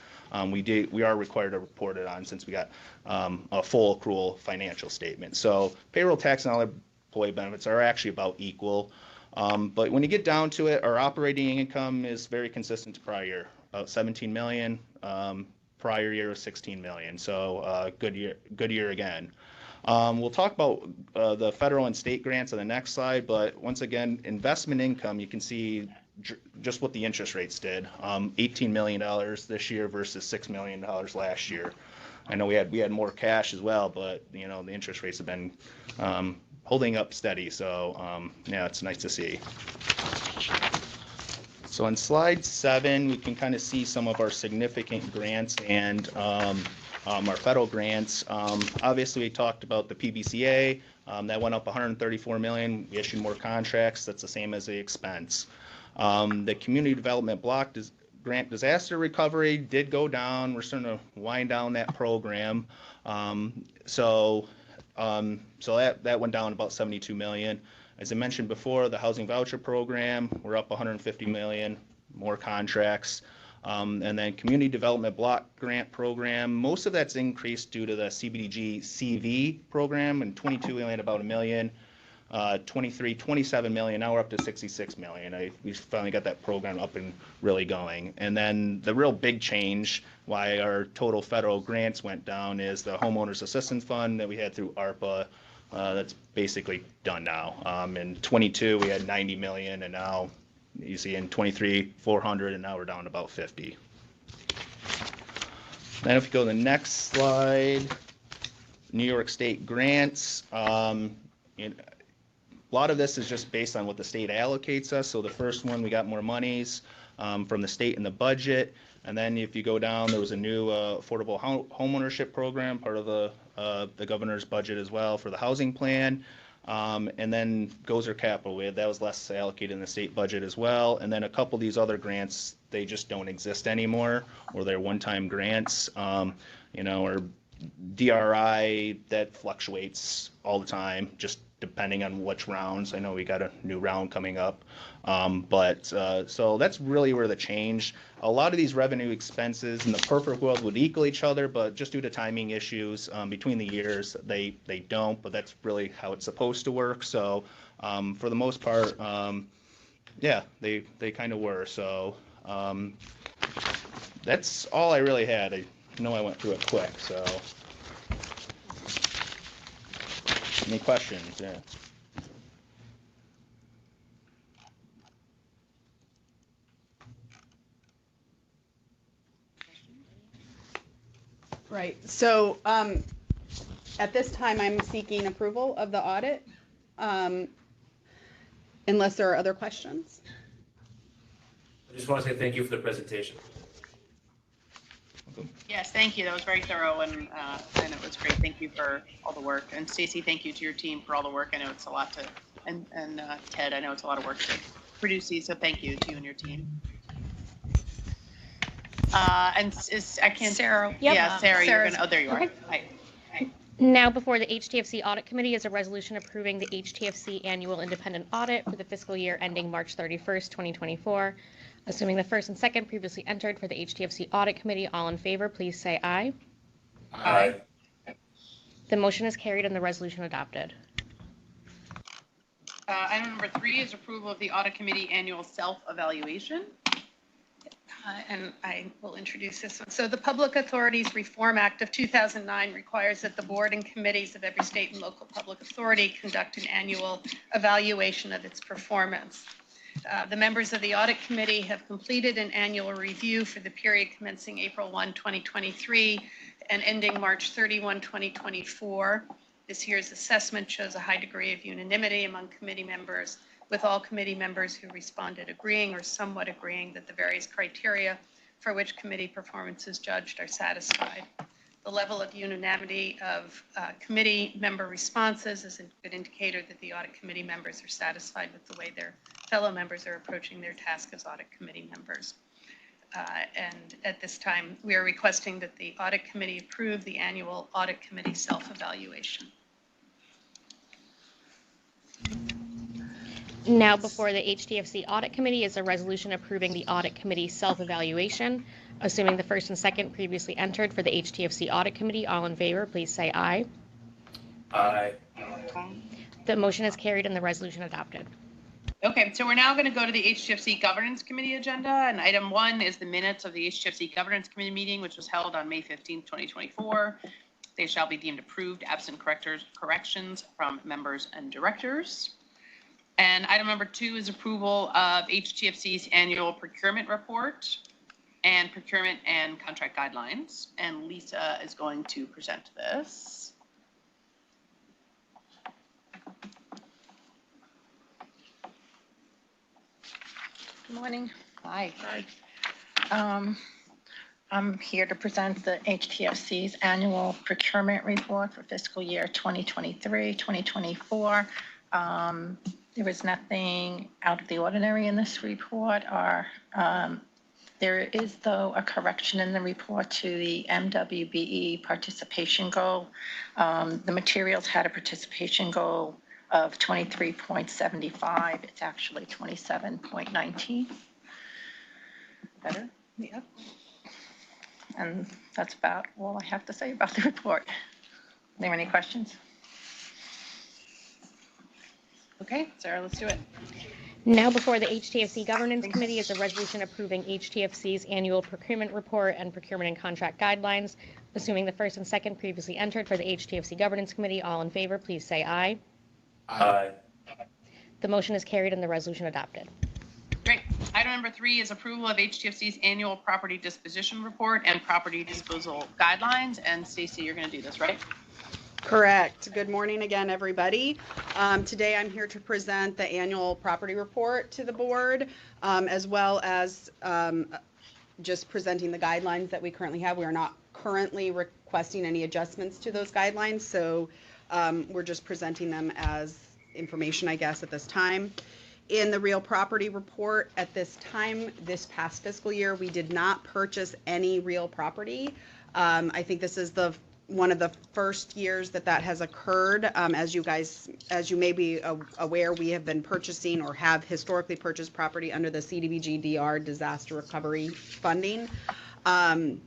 we are required to report it on since we got a full accrual financial statement. So payroll tax and other employee benefits are actually about equal. But when you get down to it, our operating income is very consistent to prior year, about 17 million. Prior year was 16 million. So good year again. We'll talk about the federal and state grants on the next slide. But once again, investment income, you can see just what the interest rates did. $18 million this year versus $6 million last year. I know we had more cash as well, but the interest rates have been holding up steady, so yeah, it's nice to see. So on slide 7, we can kind of see some of our significant grants and our federal grants. Obviously, we talked about the PBCA. That went up $134 million. We issued more contracts. That's the same as the expense. The Community Development Block Grant Disaster Recovery did go down. We're starting to wind down that program. So that went down about $72 million. As I mentioned before, the housing voucher program, we're up $150 million, more contracts. And then community development block grant program, most of that's increased due to the CBDG CV program. In 22, we only had about $1 million. 23, $27 million. Now we're up to $66 million. We finally got that program up and really going. And then the real big change why our total federal grants went down is the homeowners assistance fund that we had through ARPA. That's basically done now. In 22, we had $90 million, and now you see in 23, $400, and now we're down to about $50. Then if you go to the next slide, New York State grants. A lot of this is just based on what the state allocates us. So the first one, we got more monies. from the state in the budget. And then if you go down, there was a new affordable homeownership program, part of the governor's budget as well for the housing plan. And then Gozer Capital, that was less allocated in the state budget as well. And then a couple of these other grants, they just don't exist anymore, or they're one-time grants, or DRI that fluctuates all the time, just depending on which rounds. I know we got a new round coming up. So that's really where the change. A lot of these revenue expenses in the perfect world would equal each other, but just due to timing issues between the years, they don't, but that's really how it's supposed to work. So for the most part, yeah, they kind of were. So that's all I really had. I know I went through it quick, so. Any questions? Yeah. Right. So at this time, I'm seeking approval of the audit, unless there are other questions. I just want to say thank you for the presentation. Yes, thank you. That was very thorough and it was great. Thank you for all the work. And Stacy, thank you to your team for all the work. I know it's a lot to, and Ted, I know it's a lot of work to produce these, so thank you to you and your team. And I can't. Sarah. Yep. Yeah, Sarah, you're Sarah's- gonna. Oh, there you are. Okay. Hi. Now before the HTFC Audit Committee is a resolution approving the HTFC Annual Independent Audit for the fiscal year ending March 31st, 2024. Assuming the first and second previously entered for the HTFC Audit Committee, all in favor, please say aye. Aye. The motion is carried and the resolution adopted. Item number 3 is approval of the Audit Committee Annual Self-Evaluation. And I will introduce this one. So the Public Authorities Reform Act of 2009 requires that the board and committees of every state and local public authority conduct an annual evaluation of its performance. The members of the Audit Committee have completed an annual review for the period commencing April 1, 2023 and ending March 31, 2024. This year's assessment shows a high degree of unanimity among committee members, with all committee members who responded agreeing or somewhat agreeing that the various criteria for which committee performance is judged are satisfied. The level of unanimity of committee member responses is a good indicator that the audit committee members are satisfied with the way their fellow members are approaching their task as audit committee members. And at this time, we are requesting that the audit committee approve the annual audit committee self-evaluation. Now before the HTFC Audit Committee is a resolution approving the Audit Committee self-evaluation. Assuming the first and second previously entered for the HTFC Audit Committee, all in favor, please say aye. Aye. The motion is carried and the resolution adopted. Okay, so we're now going to go to the HTFC Governance Committee agenda, and item 1 is the minutes of the HTFC Governance Committee meeting, which was held on May 15th, 2024. They shall be deemed approved, absent corrections from members and directors. And item number 2 is approval of HTFC's annual procurement report and procurement and contract guidelines. And Lisa is going to present this. Good morning. Hi. I'm here to present the HTFC's annual procurement report for fiscal year 2023, 2024. There was nothing out of the ordinary in this report. There is, though, a correction in the report to the MWBE participation goal. The materials had a participation goal of 23.75. It's actually 27.19. Better? Yep. And that's about all I have to say about the report. Are there any questions? Okay, Sarah, let's do it. Now before the HTFC Governance Committee is a resolution approving HTFC's annual procurement report and procurement and contract guidelines. Assuming the first and second previously entered for the HTFC Governance Committee, all in favor, please say aye. Aye. The motion is carried and the resolution adopted. Great. Item number 3 is approval of HTFC's annual property disposition report and property disposal guidelines. And Stacy, you're going to do this, right? Correct. Good morning again, everybody. Today I'm here to present the annual property report to the board, as well as just presenting the guidelines that we currently have. We are not currently requesting any adjustments to those guidelines, so we're just presenting them as information, I guess, at this time. In the real property report at this time, this past fiscal year, we did not purchase any real property. I think this is one of the first years that has occurred. As you may be aware, we have been purchasing or have historically purchased property under the CDBG-DR disaster recovery funding. And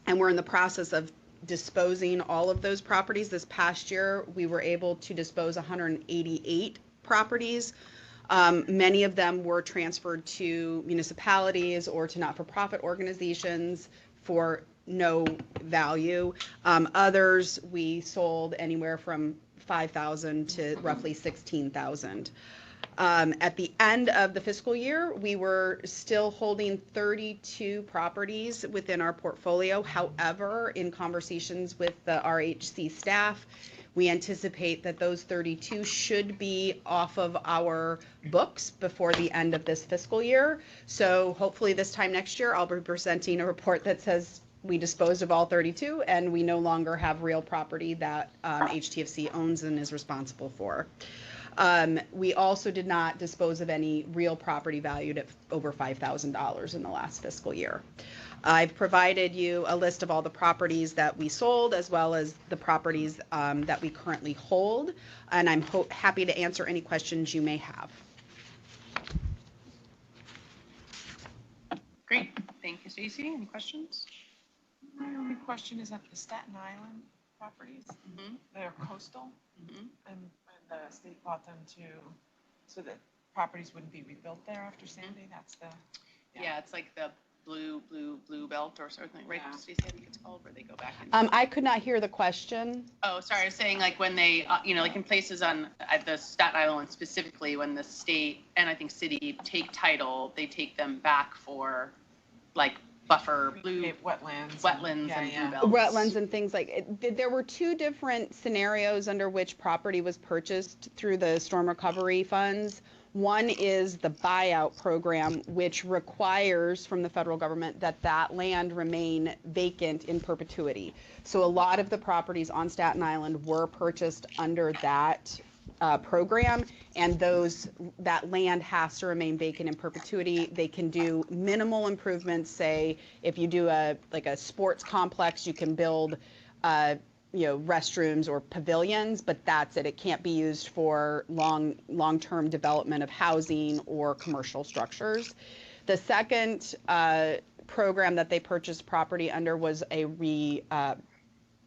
we're in the process of disposing all of those properties. This past year, we were able to dispose 188 properties. Many of them were transferred to municipalities or to not-for-profit organizations for no value. Others we sold anywhere from $5,000 to roughly $16,000. At the end of the fiscal year, we were still holding 32 properties within our portfolio. However, in conversations with the AHC staff, we anticipate that those 32 should be off of our books before the end of this fiscal year. So hopefully this time next year, I'll be presenting a report that says we disposed of all 32 and we no longer have real property that HTFC owns and is responsible for. We also did not dispose of any real property valued at over $5,000 in the last fiscal year. I've provided you a list of all the properties that we sold, as well as the properties that we currently hold, and I'm happy to answer any questions you may have. Great. Thank you, Stacy. Any questions? My only question is that the Staten Island properties, they're coastal, and the state bought them so that properties wouldn't be rebuilt there after Sandy. That's the Yeah, it's like the blue belt or something, right? Yeah. Stacey, I think it's called, where they go back. And I could not hear the question. Oh, sorry. I was saying like when they, like in places at the Staten Island specifically, when the state and I think city take title, they take them back for like buffer wetlands and yeah. blue belts. Wetlands and things like it. There were two different scenarios under which property was purchased through the storm recovery funds. One is the buyout program, which requires from the federal government that land remain vacant in perpetuity. So a lot of the properties on Staten Island were purchased under that program, and that land has to remain vacant in perpetuity. They can do minimal improvements. Say if you do a sports complex, you can build restrooms or pavilions, but that's it. It can't be used for long-term development of housing or commercial structures. The second program that they purchased property under was a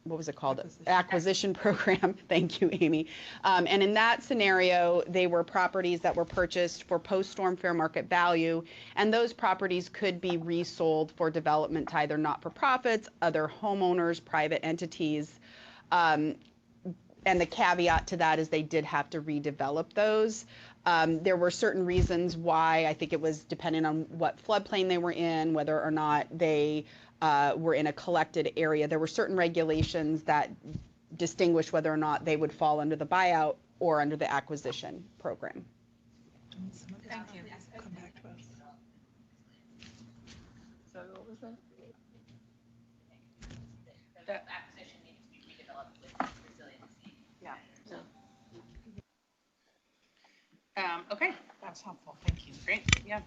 what was it called? Acquisition program. Thank you, Amy. And in that scenario, they were properties that were purchased for post-storm fair market value, and those properties could be resold for development to either not-for-profits, other homeowners, private entities. And the caveat to that is they did have to redevelop those. There were certain reasons why. I think it was depending on what floodplain they were in, whether or not they were in a collected area. There were certain regulations that distinguish whether or not they would fall under the buyout or under the acquisition program. Thank you. Come back to us. So what was that? The acquisition needs to be redeveloped with resiliency. Yeah. Okay. That's helpful. Thank you. Great. Yeah.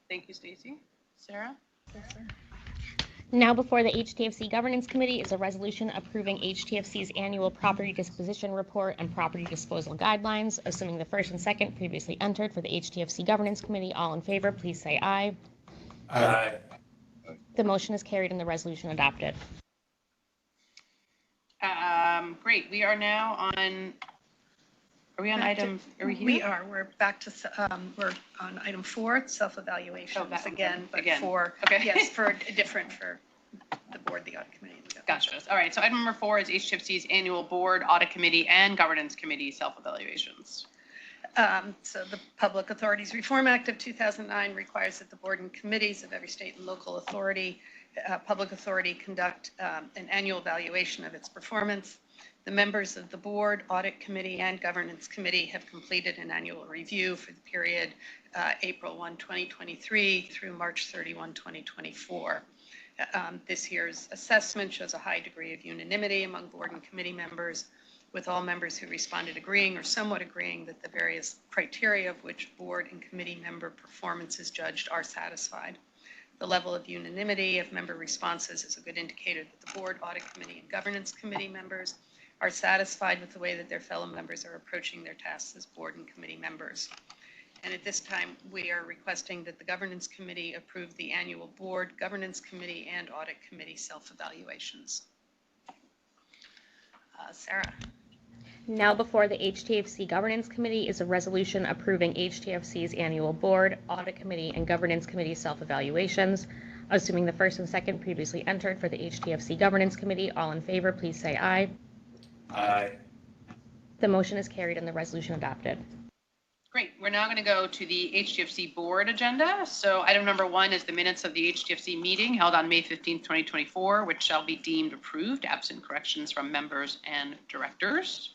Thank you, Stacy. Sarah? Yes, sir. Now before the HTFC Governance Committee is a resolution approving HTFC's annual property disposition report and property disposal guidelines, assuming the first and second previously entered for the HTFC Governance Committee. All in favor, please say aye. Aye. The motion is carried and the resolution adopted. Great. We are now on, are we on item, are we here? We are. We're back to, we're on item 4, self-evaluations again, but yes, for different for the board, the audit committee. Gotcha. All right. So item number 4 is HTFC's annual board, audit committee, and governance committee self-evaluations. So the Public Authorities Reform Act of 2009 requires that the board and committees of every state and local authority, public authority conduct an annual evaluation of its performance. The members of the Board, Audit Committee, and Governance Committee have completed an annual review for the period April 1, 2023 through March 31, 2024. This year's assessment shows a high degree of unanimity among board and committee members, with all members who responded agreeing or somewhat agreeing that the various criteria of which board and committee member performance is judged are satisfied. The level of unanimity of member responses is a good indicator that the board, audit committee, and governance committee members are satisfied with the way that their fellow members are approaching their tasks as board and committee members. And at this time, we are requesting that the governance committee approve the annual board, governance committee, and audit committee self-evaluations. Sarah. Now before the HTFC Governance Committee is a resolution approving HTFC's annual board, audit committee, and governance committee self-evaluations. Assuming the first and second previously entered for the HTFC Governance Committee, all in favor, please say aye. Aye. The motion is carried and the resolution adopted. Great. We're now going to go to the HTFC board agenda. So item number 1 is the minutes of the HTFC meeting held on May 15th, 2024, which shall be deemed approved, absent corrections from members and directors.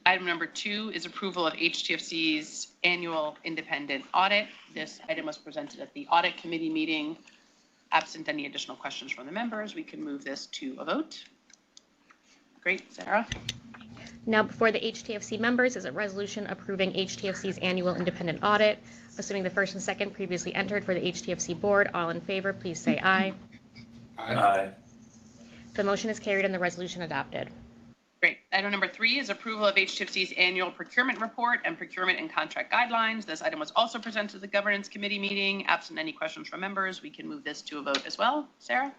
Item number 2 is approval of HTFC's annual independent audit. This item was presented at the audit committee meeting. Absent any additional questions from the members, we can move this to a vote. Great. Sarah? Now before the HTFC members is a resolution approving HTFC's annual independent audit. Assuming the first and second previously entered for the HTFC board, all in favor, please say aye. Aye. The motion is carried and the resolution adopted. Great. Item number 3 is approval of HTFC's annual procurement report and procurement and contract guidelines. This item was also presented to the governance committee meeting. Absent any questions from members, we can move this to a vote as well. Sarah?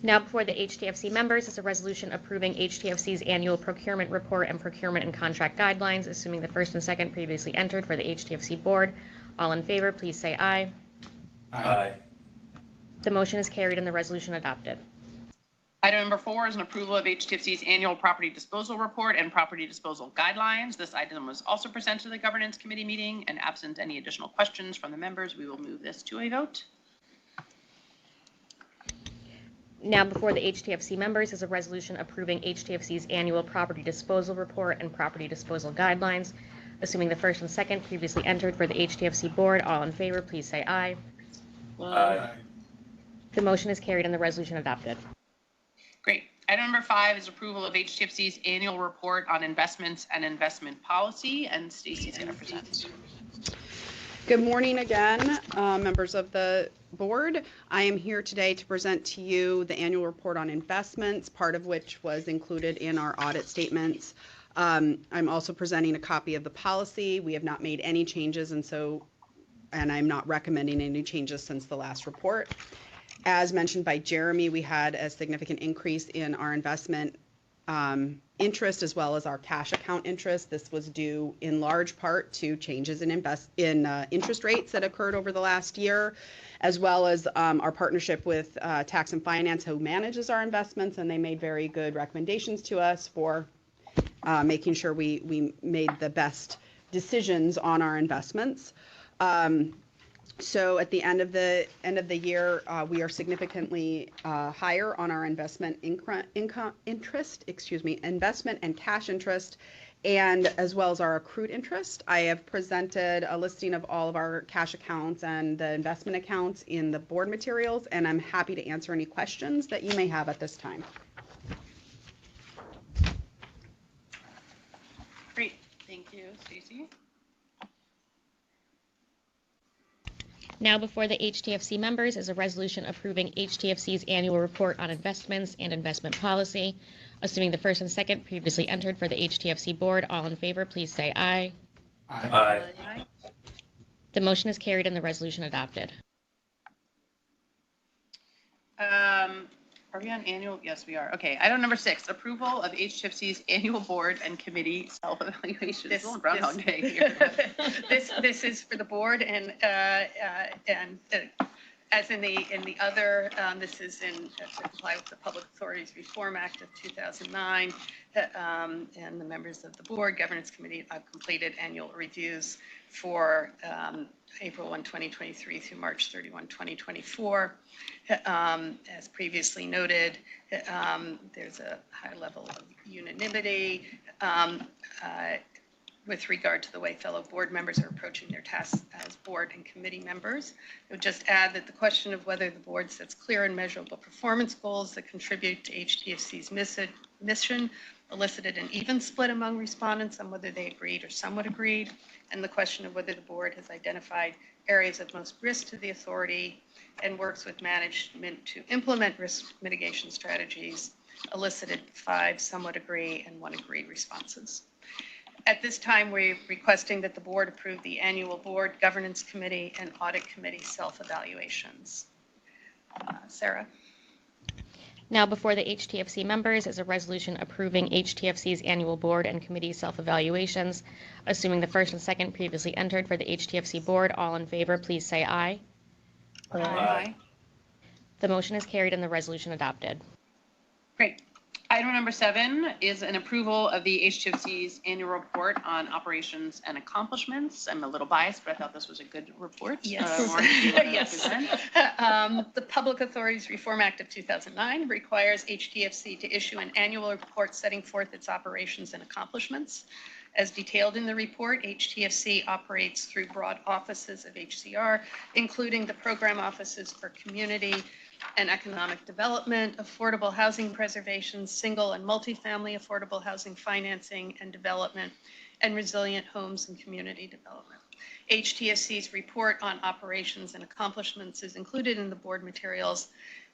Now before the HTFC members is a resolution approving HTFC's annual procurement report and procurement and contract guidelines. Assuming the first and second previously entered for the HTFC board, all in favor, please say aye. Aye. The motion is carried and the resolution adopted. Item number 4 is an approval of HTFC's annual property disposal report and property disposal guidelines. This item was also presented to the governance committee meeting, and absent any additional questions from the members, we will move this to a vote. Now before the HTFC members is a resolution approving HTFC's annual property disposal report and property disposal guidelines. Assuming the first and second previously entered for the HTFC board, all in favor, please say aye. Aye. The motion is carried and the resolution adopted. Great. Item number 5 is approval of HTFC's annual report on investments and investment policy, and Stacy's going to present. Good morning again, members of the board. I am here today to present to you the annual report on investments, part of which was included in our audit statements. I'm also presenting a copy of the policy. We have not made any changes, and I'm not recommending any changes since the last report. As mentioned by Jeremy, we had a significant increase in our investment interest as well as our cash account interest. This was due in large part to changes in interest rates that occurred over the last year, as well as our partnership with Tax and Finance, who manages our investments, and they made very good recommendations to us for making sure we made the best decisions on our investments. So at the end of the year, we are significantly higher on our investment investment and cash interest, and as well as our accrued interest. I have presented a listing of all of our cash accounts and the investment accounts in the board materials, and I'm happy to answer any questions that you may have at this time. Great. Thank you, Stacy. Now before the HTFC members is a resolution approving HTFC's annual report on investments and investment policy. Assuming the first and second previously entered for the HTFC board, all in favor, please say aye. Aye. The motion is carried and the resolution adopted. Are we on annual? Yes, we are. Okay. Item number 6, approval of HTFC's annual board and committee self-evaluation. This is Groundhog Day here. This is for the board and As in the other, this is to comply with the Public Authorities Reform Act of 2009, and the members of the board governance committee have completed annual reviews for April 1, 2023 through March 31, 2024. As previously noted, there's a high level of unanimity with regard to the way fellow board members are approaching their tasks as board and committee members. I would just add that the question of whether the board sets clear and measurable performance goals that contribute to HTFC's mission elicited an even split among respondents on whether they agreed or somewhat agreed, and the question of whether the board has identified areas of most risk to the authority and works with management to implement risk mitigation strategies elicited 5 somewhat agree and 1 agreed responses. At this time, we're requesting that the board approve the annual board governance committee and audit committee self-evaluations. Sarah? Now before the HTFC members is a resolution approving HTFC's annual board and committee self-evaluations. Assuming the first and second previously entered for the HTFC board, all in favor, please say aye. Aye. The motion is carried and the resolution adopted. Great. Item number 7 is an approval of the HTFC's annual report on operations and accomplishments. I'm a little biased, but I thought this was a good report. Yes. Lauren, do you want to Yes. present? The Public Authorities Reform Act of 2009 requires HTFC to issue an annual report setting forth its operations and accomplishments. As detailed in the report, HTFC operates through broad offices of HCR, including the program offices for community and economic development, affordable housing preservation, single and multifamily affordable housing financing and development, and resilient homes and community development. HTFC's report on operations and accomplishments is included in the board materials,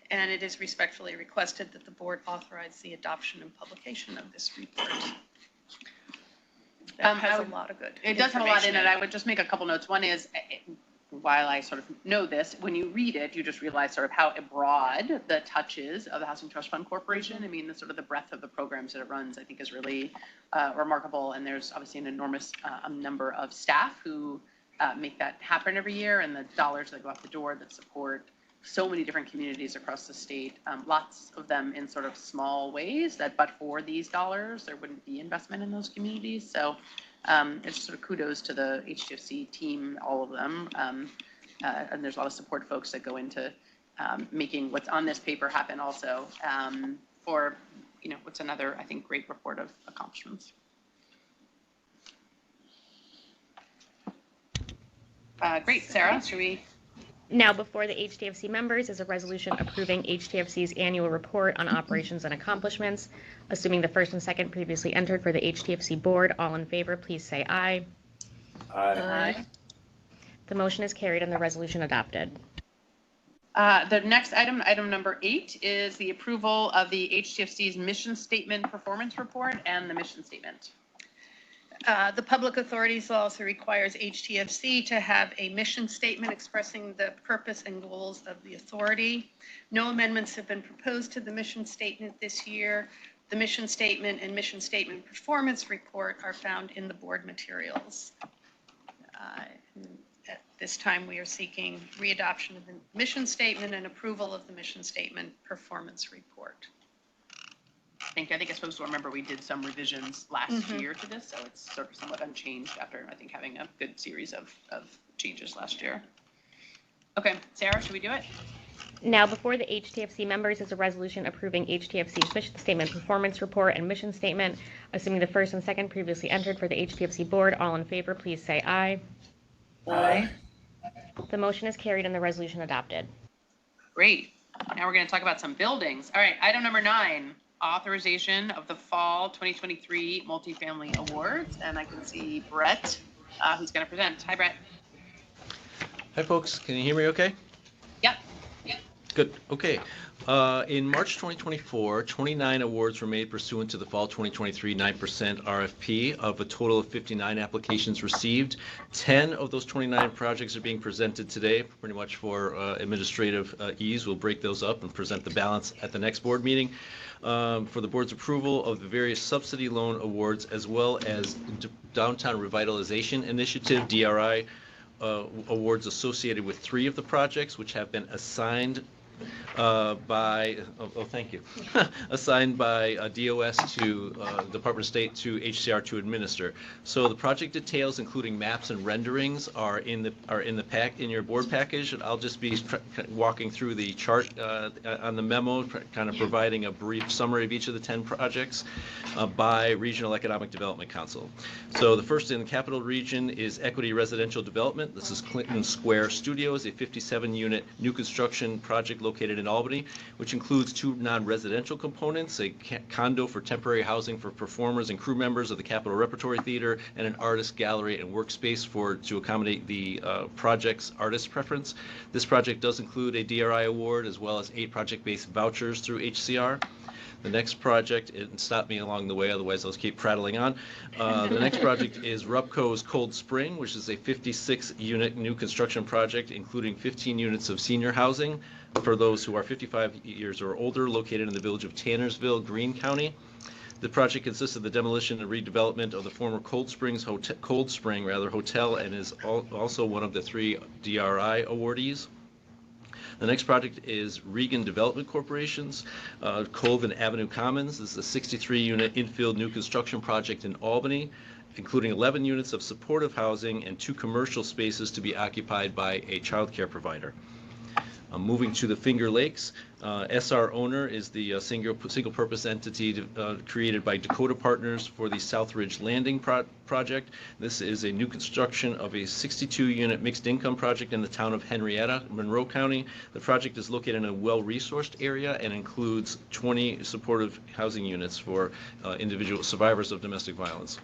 and it is respectfully requested that the board authorize the adoption and publication of this report. That has a lot of good It does have a lot in information it. I would just make a couple notes. One is, while I sort of know this, when you read it, you just realize sort of how broad the touch is of the Housing Trust Fund Corporation. I mean, the sort of the breadth of the programs that it runs, I think, is really remarkable. And there's obviously an enormous number of staff who make that happen every year, and the dollars that go out the door that support so many different communities across the state, lots of them in sort of small ways that, but for these dollars, there wouldn't be investment in those communities. So it's sort of kudos to the HTFC team, all of them. And there's a lot of support folks that go into making what's on this paper happen also for, you know, what's another, I think, great report of accomplishments. Great, Sarah, should we? Now before the HTFC members is a resolution approving HTFC's annual report on operations and accomplishments. Assuming the first and second previously entered for the HTFC board, all in favor, please say aye. Aye. The motion is carried and the resolution adopted. The next item, item number 8, is the approval of the HTFC's mission statement performance report and the mission statement. The Public Authorities Law also requires HTFC to have a mission statement expressing the purpose and goals of the authority. No amendments have been proposed to the mission statement this year. The mission statement and mission statement performance report are found in the board materials. At this time, we are seeking readoption of the mission statement and approval of the mission statement performance report. I think I'm supposed to remember we did some revisions last year to this, so it's sort of somewhat unchanged after, I think, having a good series of changes last year. Okay, Sarah, should we do it? Now before the HTFC members is a resolution approving HTFC's mission statement performance report and mission statement. Assuming the first and second previously entered for the HTFC board, all in favor, please say aye. Aye. The motion is carried and the resolution adopted. Great. Now we're going to talk about some buildings. All right, item number 9. Authorization of the fall 2023 multifamily awards, and I can see Brett, who's going to present. Hi, Brett. Hi, folks. Can you hear me okay? Yep. Good. Okay. In March 2024, 29 awards were made pursuant to the fall 2023 9% RFP. Of a total of 59 applications received, 10 of those 29 projects are being presented today, pretty much for administrative ease. We'll break those up and present the balance at the next board meeting. For the board's approval of the various subsidy loan awards, as well as Downtown Revitalization Initiative, DRI, awards associated with 3 of the projects, which have been assigned thank you, assigned by DOS to Department of State to HCR to administer. So the project details, including maps and renderings, are in your board package. And I'll just be walking through the chart on the memo, kind of providing a brief summary of each of the 10 projects by Regional Economic Development Council. So the first in the Capital Region is Equity Residential Development. This is Clinton Square Studios, a 57-unit new construction project located in Albany, which includes 2 non-residential components, a condo for temporary housing for performers and crew members of the Capitol Repertory Theater, and an artist gallery and workspace to accommodate the project's artist preference. This project does include a DRI award as well as 8 project-based vouchers through HCR. The next project, and stop me along the way, otherwise I'll keep prattling on. The next project is Rupco's Cold Spring, which is a 56-unit new construction project, including 15 units of senior housing for those who are 55 years or older, located in the village of Tannersville, Greene County. The project consists of the demolition and redevelopment of the former Cold Spring Hotel, and is also one of the 3 DRI awardees. The next project is Regan Development Corporation's Colvin Avenue Commons. This is a 63-unit infill new construction project in Albany, including 11 units of supportive housing and 2 commercial spaces to be occupied by a child care provider. Moving to the Finger Lakes, SR Owner is the single-purpose entity created by Dakota Partners for the Southridge Landing project. This is a new construction of a 62-unit mixed-income project in the town of Henrietta, Monroe County. The project is located in a well-resourced area and includes 20 supportive housing units for individual survivors of domestic violence.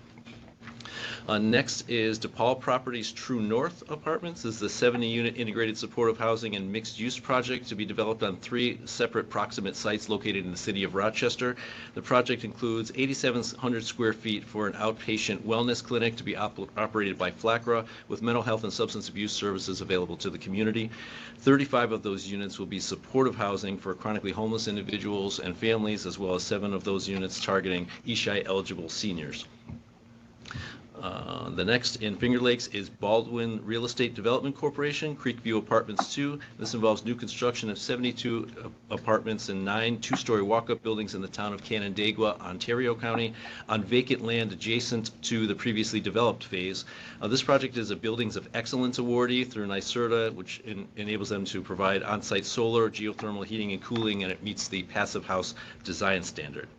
Next is DePaul Properties True North Apartments. This is a 70-unit integrated supportive housing and mixed-use project to be developed on 3 separate proximate sites located in the city of Rochester. The project includes 8,700 square feet for an outpatient wellness clinic to be operated by FLACRA, with mental health and substance abuse services available to the community. 35 of those units will be supportive housing for chronically homeless individuals and families, as well as 7 of those units targeting ESHI-eligible seniors. The next in Finger Lakes is Baldwin Real Estate Development Corporation, Creekview Apartments 2. This involves new construction of 72 apartments and 9 2-story walk-up buildings in the town of Canandaigua, Ontario County, on vacant land adjacent to the previously developed phase. This project is a Buildings of Excellence awardee through NYSERDA, which enables them to provide on-site solar, geothermal heating and cooling, and it meets the Passive House design standard.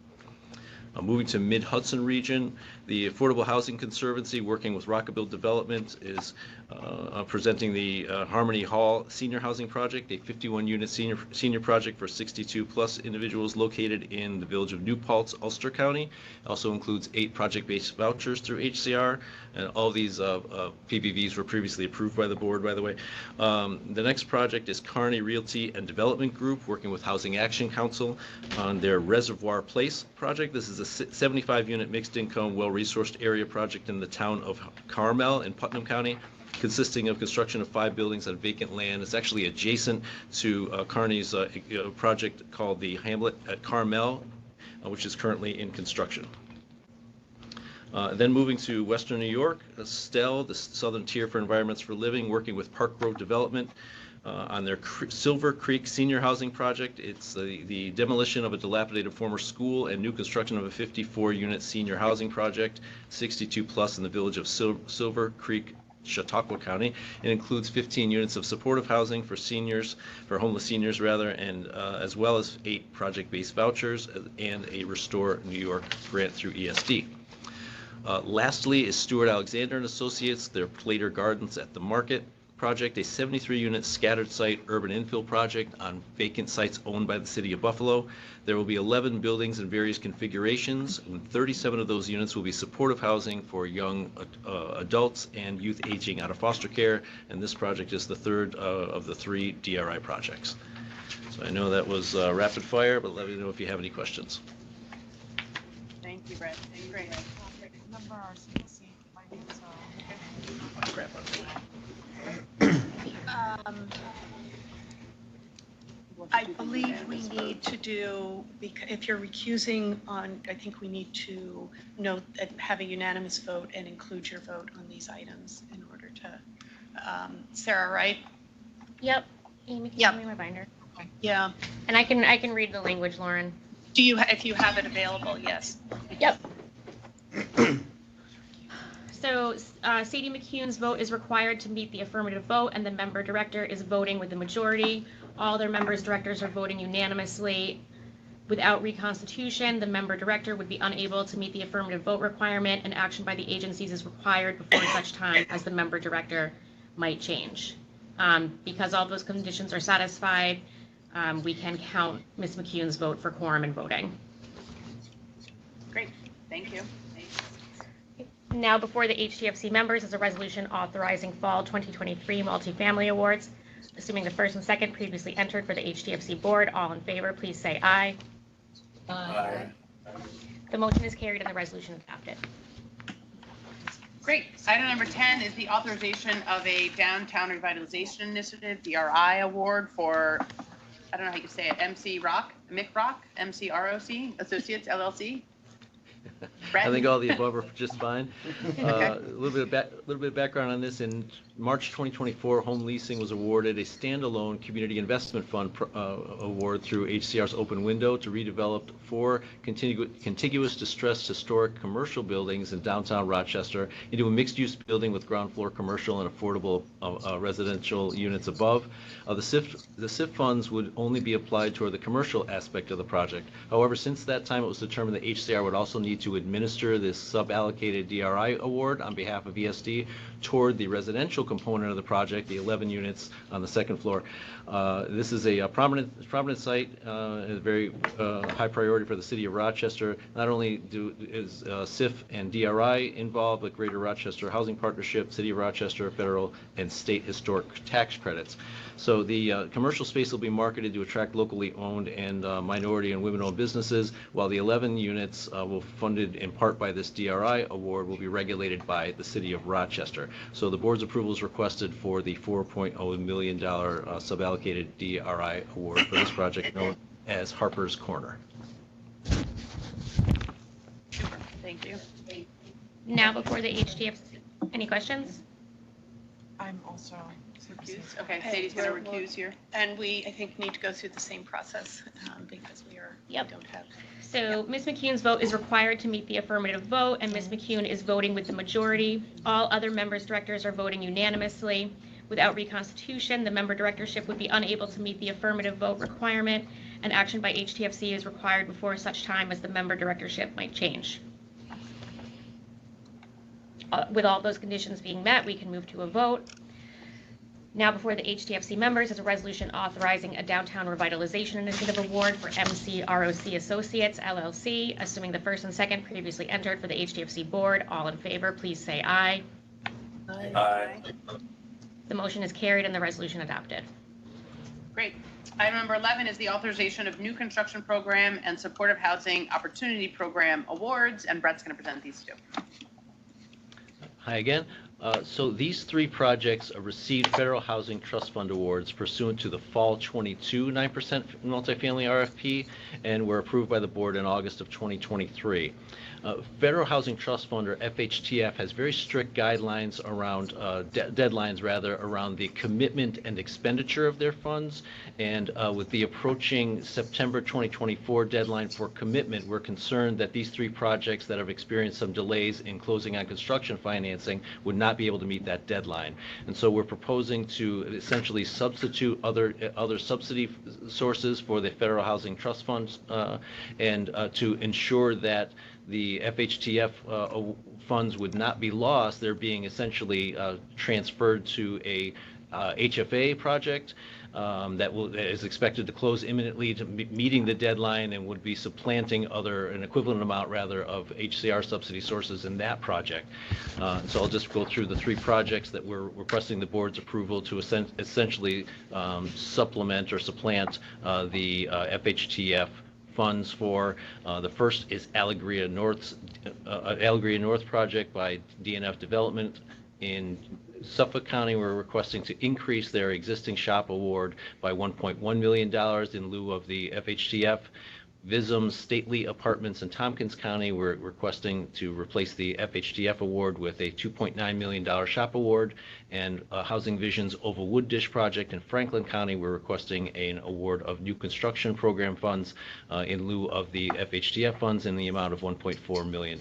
Moving to Mid-Hudson region, the Affordable Housing Conservancy, working with Rockaville Development, is presenting the Harmony Hall Senior Housing Project, a 51-unit senior project for 62-plus individuals located in the village of New Paltz, Ulster County. It also includes 8 project-based vouchers through HCR, and all these PBVs were previously approved by the board, by the way. The next project is Kearney Realty and Development Group, working with Housing Action Council on their Reservoir Place project. This is a 75-unit mixed-income, well-resourced area project in the town of Carmel in Putnam County, consisting of construction of 5 buildings on vacant land. It's actually adjacent to Kearney's project called the Hamlet at Carmel, which is currently in construction. Then moving to Western New York, STEL, the Southern Tier for Environments for Living, working with Park Grove Development on their Silver Creek Senior Housing Project. It's the demolition of a dilapidated former school and new construction of a 54-unit senior housing project, 62-plus in the village of Silver Creek, Chautauqua County. It includes 15 units of supportive housing for seniors, for homeless seniors rather, and as well as 8 project-based vouchers and a Restore New York grant through ESD. Lastly is Stewart Alexander and Associates, their Plater Gardens at the Market project, a 73-unit scattered site urban infill project on vacant sites owned by the city of Buffalo. There will be 11 buildings in various configurations, and 37 of those units will be supportive housing for young adults and youth aging out of foster care, and this project is the third of the 3 DRI projects. So I know that was rapid fire, but let me know if you have any questions. Thank you, Brett. Great. Remember our CPC finance, I believe we need to do, if you're recusing on, I think we need to note that have a unanimous vote and include your vote on these items in order to Sarah, right? Yep. Amy, can you Yep. give me my binder? Yeah. And I can read the language, Lauren. Do you, if you have it available, yes. Yep. So Sadie McCune's vote is required to meet the affirmative vote, and the member director is voting with the majority. All their members directors are voting unanimously. Without reconstitution, the member director would be unable to meet the affirmative vote requirement, and action by the agencies is required before such time as the member director might change. Because all those conditions are satisfied, we can count Ms. McCune's vote for quorum and voting. Great, thank you. Now before the HTFC members is a resolution authorizing fall 2023 multifamily awards. Assuming the first and second previously entered for the HTFC board, all in favor, please say aye. Aye. The motion is carried and the resolution is adopted. Great. Item number 10 is the authorization of a Downtown Revitalization Initiative, DRI award for, I don't know how you say it, MCROC Associates LLC. I think all the above are just fine. A little bit of background on this. In March 2024, Home Leasing was awarded a standalone Community Investment Fund award through HCR's Open Window to redevelop 4 contiguous distressed historic commercial buildings in downtown Rochester into a mixed-use building with ground floor commercial and affordable residential units above. The SIF funds would only be applied toward the commercial aspect of the project. However, since that time, it was determined that HCR would also need to administer this sub-allocated DRI award on behalf of ESD toward the residential component of the project, the 11 units on the second floor. This is a prominent site, a very high priority for the city of Rochester. Not only is SIF and DRI involved, but Greater Rochester Housing Partnership, City of Rochester, federal and state historic tax credits. So the commercial space will be marketed to attract locally owned and minority and women-owned businesses, while the 11 units funded in part by this DRI award will be regulated by the City of Rochester. So the board's approval is requested for the $4.0 million sub-allocated DRI award for this project known as Harper's Corner. Thank you. Now before the HTFC, any questions? I'm also Recuse? Okay, Sadie's going to recuse here. And we, I think, need to go through the same process because we don't have. So Ms. McCune's vote is required to meet the affirmative vote, and Ms. McCune is voting with the majority. All other members directors are voting unanimously. Without reconstitution, the member directorship would be unable to meet the affirmative vote requirement, and action by HTFC is required before such time as the member directorship might change. With all those conditions being met, we can move to a vote. Now before the HTFC members is a resolution authorizing a Downtown Revitalization Initiative Award for MCROC Associates LLC. Assuming the first and second previously entered for the HTFC board, all in favor, please say aye. Aye. The motion is carried and the resolution adopted. Great. Item number 11 is the authorization of new construction program and supportive housing opportunity program awards, and Brett's going to present these two. Hi again. So these 3 projects received Federal Housing Trust Fund awards pursuant to the Fall 22 9% multifamily RFP and were approved by the board in August of 2023. Federal Housing Trust Fund, or FHTF, has very strict guidelines around deadlines around the commitment and expenditure of their funds. And with the approaching September 2024 deadline for commitment, we're concerned that these 3 projects that have experienced some delays in closing on construction financing would not be able to meet that deadline. And so we're proposing to essentially substitute other subsidy sources for the Federal Housing Trust Funds and to ensure that the FHTF funds would not be lost. They're being essentially transferred to a HFA project that is expected to close imminently, to meeting the deadline, and would be supplanting an equivalent amount of HCR subsidy sources in that project. So I'll just go through the 3 projects that we're requesting the board's approval to essentially supplement or supplant the FHTF funds for. The first is Alegria North project by DNF Development in Suffolk County. We're requesting to increase their existing shop award by $1.1 million in lieu of the FHTF Visum's Stately Apartments in Tompkins County, we're requesting to replace the FHTF award with a $2.9 million SHOP award. And Housing Vision's Oval Wood Dish project in Franklin County, we're requesting an award of new construction program funds in lieu of the FHTF funds in the amount of $1.4 million.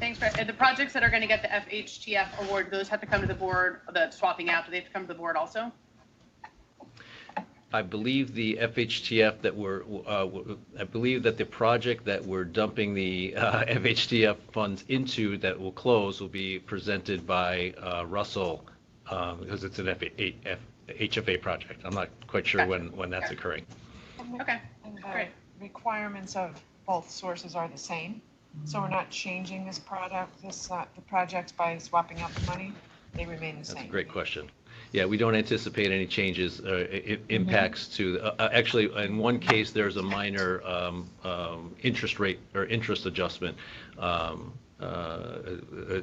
Thanks, Brett. And the projects that are going to get the FHTF award, those have to come to the board, the swapping out, do they have to come to the board also? I believe the FHTF that I believe that the project that we're dumping the FHTF funds into that will close will be presented by Russell because it's an HFA project. I'm not quite sure when that's occurring. Okay, And the great. requirements of both sources are the same. So we're not changing this product, the projects by swapping out the money. They remain the same. That's a great question. Yeah, we don't anticipate any changes, impacts to, actually, in one case, there's a minor interest rate or interest adjustment,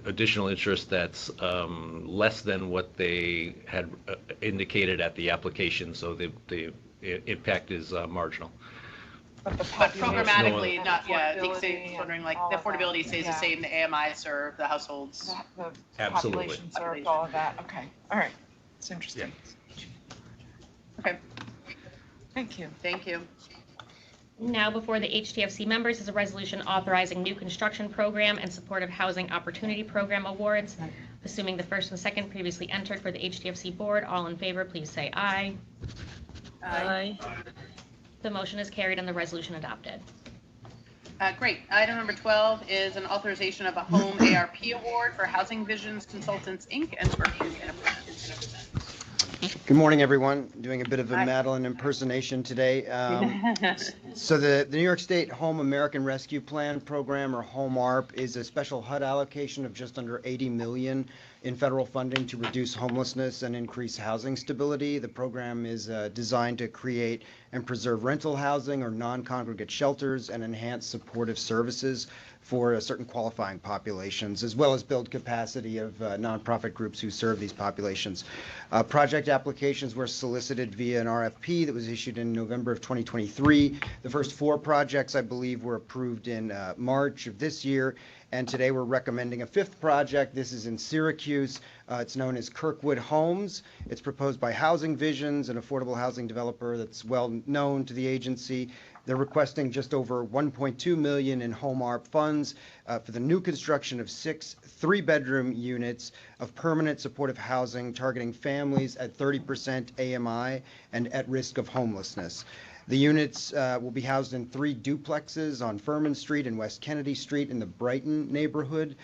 additional interest that's less than what they had indicated at the application, so the impact is marginal. But programmatically, not, yeah, I think wondering like the affordability stays the same, the AMI serve, the households. The Absolutely. population served, all of that. Okay, all right. It's interesting. Okay. Thank you. Thank you. Now before the HTFC members is a resolution authorizing new construction program and supportive housing opportunity program awards. Assuming the first and second previously entered for the HTFC board, all in favor, please say aye. Aye. The motion is carried and the resolution adopted. Great. Item number 12 is an authorization of a home ARP award for Housing Visions Consultants, Inc. and Berkshire Enterprise. Good morning, everyone. Doing a bit of a Madeline impersonation today. So the New York State Home American Rescue Plan program, or HOME ARP, is a special HUD allocation of just under $80 million in federal funding to reduce homelessness and increase housing stability. The program is designed to create and preserve rental housing or non-congregate shelters and enhance supportive services for certain qualifying populations, as well as build capacity of nonprofit groups who serve these populations. Project applications were solicited via an RFP that was issued in November of 2023. The first 4 projects, I believe, were approved in March of this year, and today we're recommending a 5th project. This is in Syracuse. It's known as Kirkwood Homes. It's proposed by Housing Visions, an affordable housing developer that's well known to the agency. They're requesting just over $1.2 million in home ARP funds for the new construction of 6 3-bedroom units of permanent supportive housing targeting families at 30% AMI and at risk of homelessness. The units will be housed in 3 duplexes on Furman Street and West Kennedy Street in the Brighton neighborhood.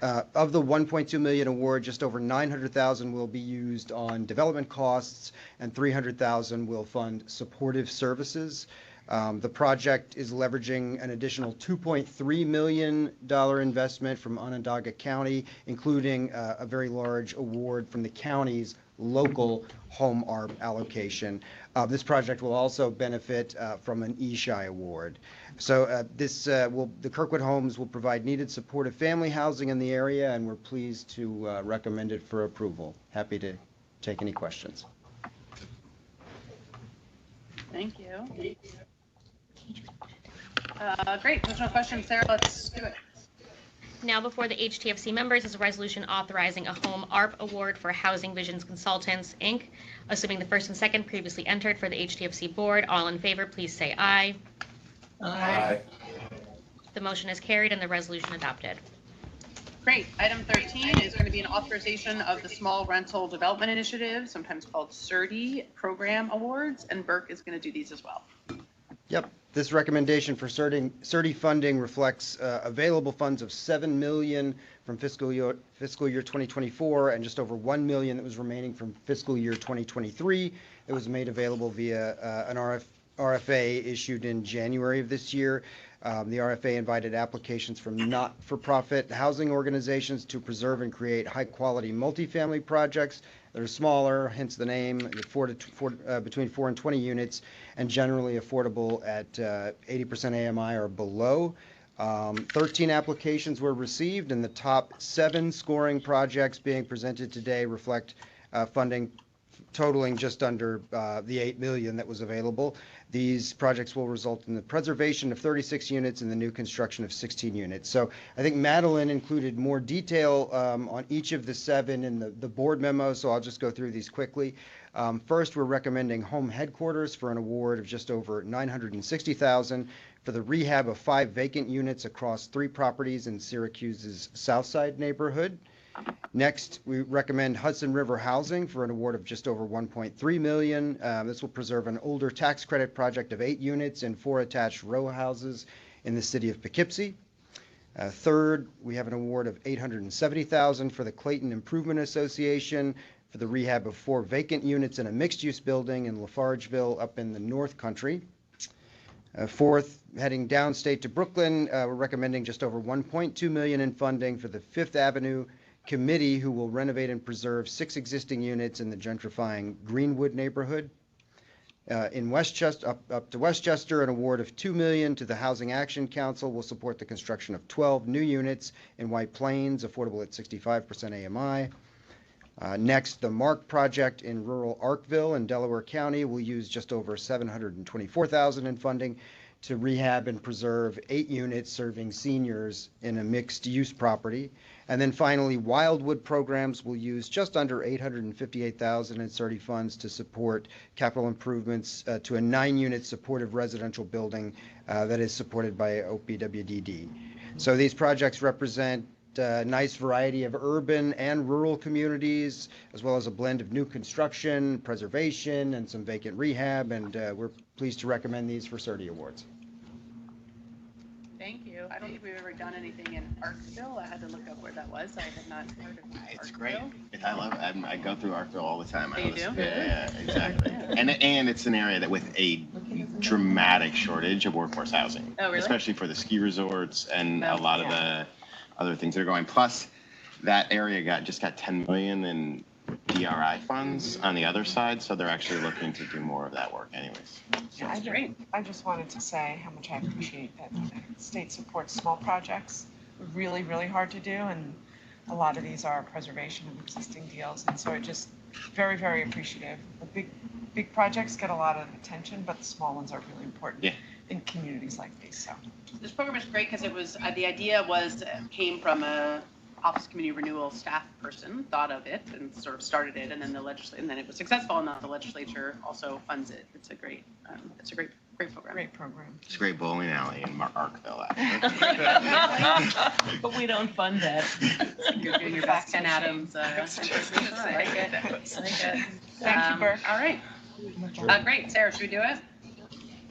Of the $1.2 million award, just over $900,000 will be used on development costs, and $300,000 will fund supportive services. The project is leveraging an additional $2.3 million investment from Onondaga County, including a very large award from the county's local home ARP allocation. This project will also benefit from an ESHI award. So the Kirkwood Homes will provide needed supportive family housing in the area, and we're pleased to recommend it for approval. Happy to take any questions. Thank you. Great. There's no questions, Sarah. Let's do it. Now before the HTFC members is a resolution authorizing a home ARP award for Housing Visions Consultants, Inc. Assuming the first and second previously entered for the HTFC board, all in favor, please say aye. Aye. The motion is carried and the resolution adopted. Great. Item 13 is going to be an authorization of the Small Rental Development Initiative, sometimes called SRDI, program awards, and Burke is going to do these as well. Yep. This recommendation for SRDI funding reflects available funds of $7 million from fiscal year 2024 and just over $1 million that was remaining from fiscal year 2023. It was made available via an RFA issued in January of this year. The RFA invited applications from not-for-profit housing organizations to preserve and create high-quality multifamily projects that are smaller, hence the name, between 4 and 20 units, and generally affordable at 80% AMI or below. 13 applications were received, and the top 7 scoring projects being presented today reflect funding totaling just under the 8 million that was available. These projects will result in the preservation of 36 units and the new construction of 16 units. So I think Madeline included more detail on each of the 7 in the board memo, so I'll just go through these quickly. First, we're recommending home headquarters for an award of just over $960,000 for the rehab of 5 vacant units across 3 properties in Syracuse's Southside neighborhood. Next, we recommend Hudson River Housing for an award of just over $1.3 million. This will preserve an older tax credit project of 8 units and 4 attached row houses in the city of Poughkeepsie. Third, we have an award of $870,000 for the Clayton Improvement Association for the rehab of 4 vacant units in a mixed-use building in Lafargeville up in the North Country. Fourth, heading downstate to Brooklyn, we're recommending just over $1.2 million in funding for the Fifth Avenue Committee, who will renovate and preserve 6 existing units in the gentrifying Greenwood neighborhood. In Westchester, up to Westchester, an award of $2 million to the Housing Action Council will support the construction of 12 new units in White Plains, affordable at 65% AMI. Next, the MARC project in rural Arkville in Delaware County will use just over $724,000 in funding to rehab and preserve 8 units serving seniors in a mixed-use property. And then finally, Wildwood Programs will use just under $858,000 in CERTI funds to support capital improvements to a 9-unit supportive residential building that is supported by OPWDD. So these projects represent a nice variety of urban and rural communities, as well as a blend of new construction, preservation, and some vacant rehab, and we're pleased to recommend these for CERTI awards. Thank you. I don't think we've ever done anything in Arkville. I had to look up where that was. I had not heard of Arkville. It's great. I love it. I go through Arkville all the time. You do? Yeah, exactly. And it's an area that with a dramatic shortage of workforce housing. Oh, really? Especially for the ski resorts and a lot of the other things that are going. Plus, that area just got 10 million in DRI funds on the other side, so they're actually looking to do more of that work anyways. Yeah, I just wanted to say how much I appreciate that the state supports small projects. Really, really hard to do, and a lot of these are preservation of existing deals, and so I just very, very appreciative. The big projects get a lot of attention, but the small ones are really important in communities like these. So this program is great because it was the idea came from a Office of Community Renewal staff person thought of it and sort of started it, and then and then it was successful, and now the legislature also funds it. It's a great program. Great program. It's a great bowling alley in Arkville, actually. But we don't fund that. You're doing your best Ken Adams. I like it. Thank you, Burke. All right. Great. Sarah, should we do it?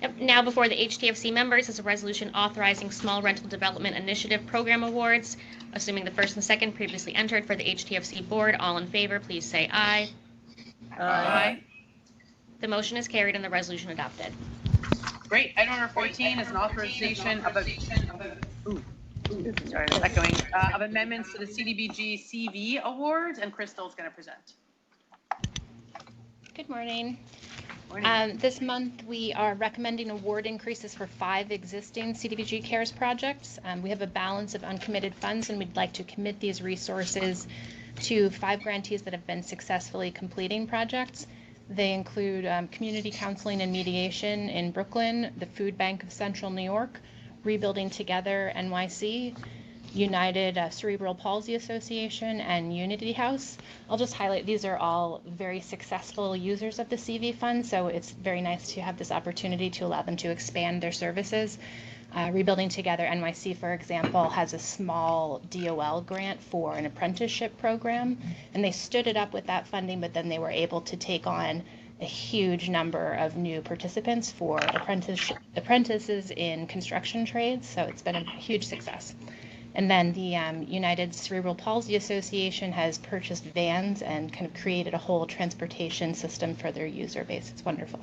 Yep. Now before the HTFC members is a resolution authorizing small rental development initiative program awards. Assuming the first and second previously entered for the HTFC board, all in favor, please say aye. Aye. The motion is carried and the resolution adopted. Great. Item number 14 is an authorization of amendments to the CDBG CV awards, and Crystal's going to present. Good morning. This month, we are recommending award increases for 5 existing CDBG CARES projects. We have a balance of uncommitted funds, and we'd like to commit these resources to 5 grantees that have been successfully completing projects. They include community counseling and mediation in Brooklyn, the Food Bank of Central New York, Rebuilding Together NYC, United Cerebral Palsy Association, and Unity House. I'll just highlight these are all very successful users of the CV fund, so it's very nice to have this opportunity to allow them to expand their services. Rebuilding Together NYC, for example, has a small DOL grant for an apprenticeship program, and they stood it up with that funding, but then they were able to take on a huge number of new participants for apprentices in construction trades, so it's been a huge success. And then the United Cerebral Palsy Association has purchased vans and kind of created a whole transportation system for their user base. It's wonderful.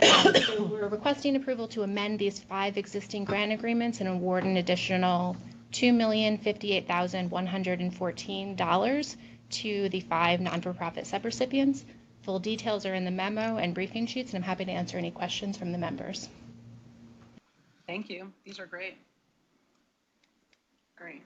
So we're requesting approval to amend these 5 existing grant agreements and award an additional $2,058,114 to the 5 non-for-profit subrecipients. Full details are in the memo and briefing sheets, and I'm happy to answer any questions from the members. Thank you. These are great. Great.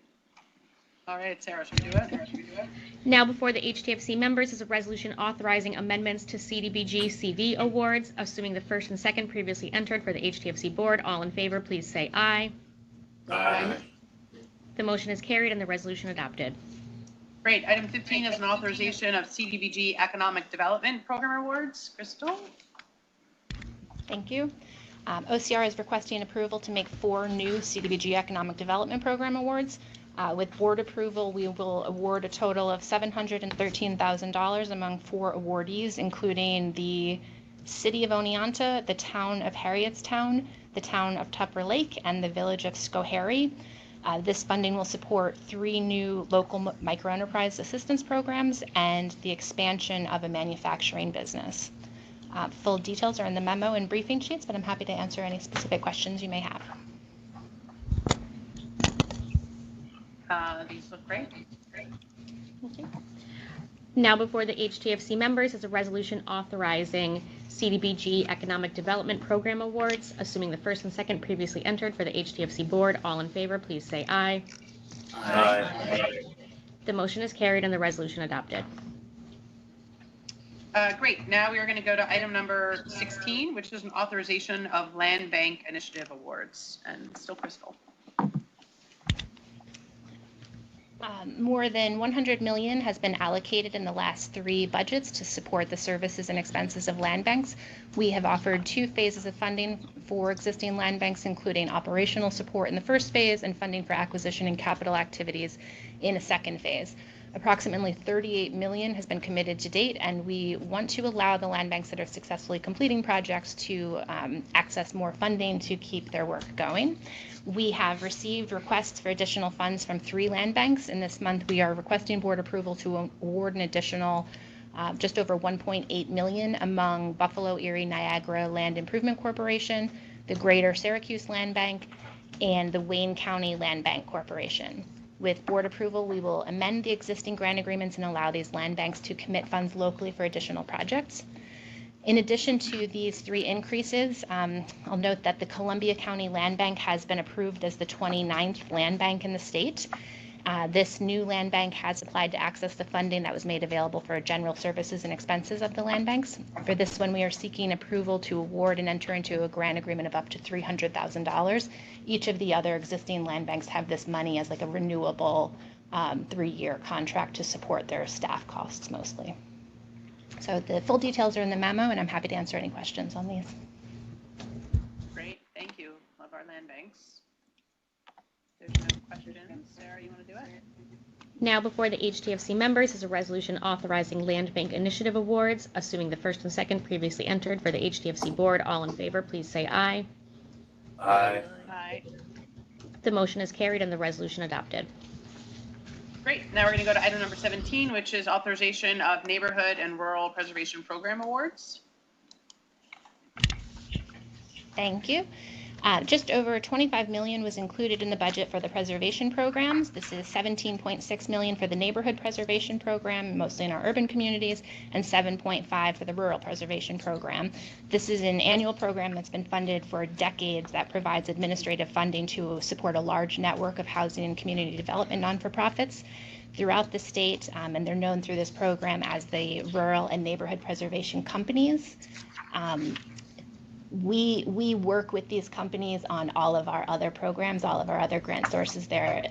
All right, Sarah, should we do it? Now before the HTFC members is a resolution authorizing amendments to CDBG CV awards, assuming the first and second previously entered for the HTFC board. All in favor, please say aye. Aye. The motion is carried and the resolution adopted. Great. Item 15 is an authorization of CDBG Economic Development Program Awards. Crystal? Thank you. OCR is requesting approval to make 4 new CDBG Economic Development Program Awards. With board approval, we will award a total of $713,000 among 4 awardees, including the City of Oneonta, the Town of Harrietstown, the Town of Tupper Lake, and the Village of Schoharie. This funding will support 3 new local microenterprise assistance programs and the expansion of a manufacturing business. Full details are in the memo and briefing sheets, but I'm happy to answer any specific questions you may have. These look great. Okay. Now before the HTFC members is a resolution authorizing CDBG Economic Development Program Awards, assuming the first and second previously entered for the HTFC board. All in favor, please say aye. Aye. The motion is carried and the resolution adopted. Great. Now we are going to go to item number 16, which is an authorization of Land Bank Initiative Awards. And still Crystal. More than $100 million has been allocated in the last 3 budgets to support the services and expenses of land banks. We have offered 2 phases of funding for existing land banks, including operational support in the first phase and funding for acquisition and capital activities in a second phase. Approximately $38 million has been committed to date, and we want to allow the land banks that are successfully completing projects to access more funding to keep their work going. We have received requests for additional funds from 3 land banks, and this month we are requesting board approval to award an additional just over $1.8 million among Buffalo Erie Niagara Land Improvement Corporation, the Greater Syracuse Land Bank, and the Wayne County Land Bank Corporation. With board approval, we will amend the existing grant agreements and allow these land banks to commit funds locally for additional projects. In addition to these 3 increases, I'll note that the Columbia County Land Bank has been approved as the 29th land bank in the state. This new land bank has applied to access the funding that was made available for general services and expenses of the land banks. For this one, we are seeking approval to award and enter into a grant agreement of up to $300,000. Each of the other existing land banks have this money as like a renewable 3-year contract to support their staff costs mostly. So the full details are in the memo, and I'm happy to answer any questions on these. Great. Thank you. Love our land banks. There's no questions. Sarah, you want to do it? Now before the HTFC members is a resolution authorizing Land Bank Initiative Awards, assuming the first and second previously entered for the HTFC board. All in favor, please say aye. Aye. Aye. The motion is carried and the resolution adopted. Great. Now we're going to go to item number 17, which is authorization of Neighborhood and Rural Preservation Program Awards. Thank you. Just over $25 million was included in the budget for the preservation programs. This is $17.6 million for the neighborhood preservation program, mostly in our urban communities, and $7.5 for the rural preservation program. This is an annual program that's been funded for decades that provides administrative funding to support a large network of housing and community development non-for-profits throughout the state, and they're known through this program as the Rural and Neighborhood Preservation Companies. We work with these companies on all of our other programs, all of our other grant sources. They're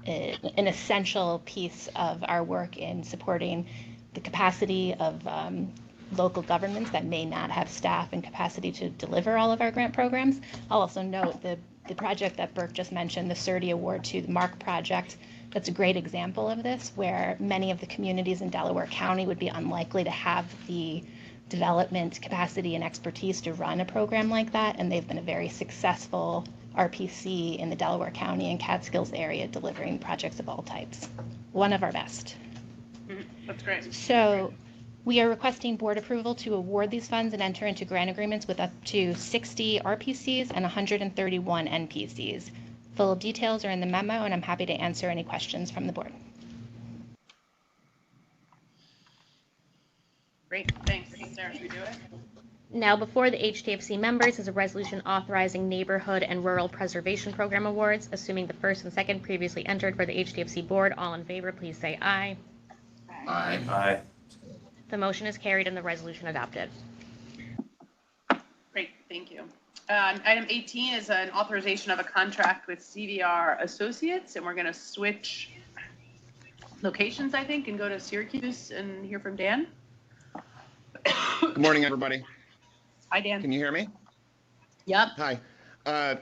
an essential piece of our work in supporting the capacity of local governments that may not have staff and capacity to deliver all of our grant programs. I'll also note the project that Burke just mentioned, the CERTI award to the MARC project. That's a great example of this, where many of the communities in Delaware County would be unlikely to have the development capacity and expertise to run a program like that, and they've been a very successful RPC in the Delaware County and Catskills area delivering projects of all types. One of our best. That's great. So we are requesting board approval to award these funds and enter into grant agreements with up to 60 RPCs and 131 NPCs. Full details are in the memo, and I'm happy to answer any questions from the board. Great, thanks. Sarah, should we do it? Now before the HTFC members is a resolution authorizing neighborhood and rural preservation program awards, assuming the first and second previously entered for the HTFC board. All in favor, please say aye. Aye. Aye. The motion is carried and the resolution adopted. Great, thank you. Item 18 is an authorization of a contract with CVR Associates, and we're going to switch locations, I think, and go to Syracuse and hear from Dan. Good morning, everybody. Hi, Dan. Can you hear me? Yep. Hi.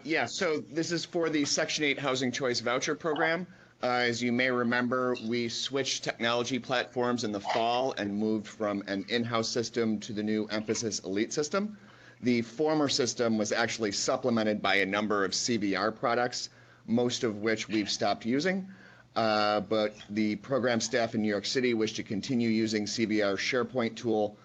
Yeah, so this is for the Section 8 Housing Choice Voucher Program. As you may remember, we switched technology platforms in the fall and moved from an in-house system to the new Emphasis Elite system. The former system was actually supplemented by a number of CVR products, most of which we've stopped using. But the program staff in New York City wish to continue using CVR SharePoint tool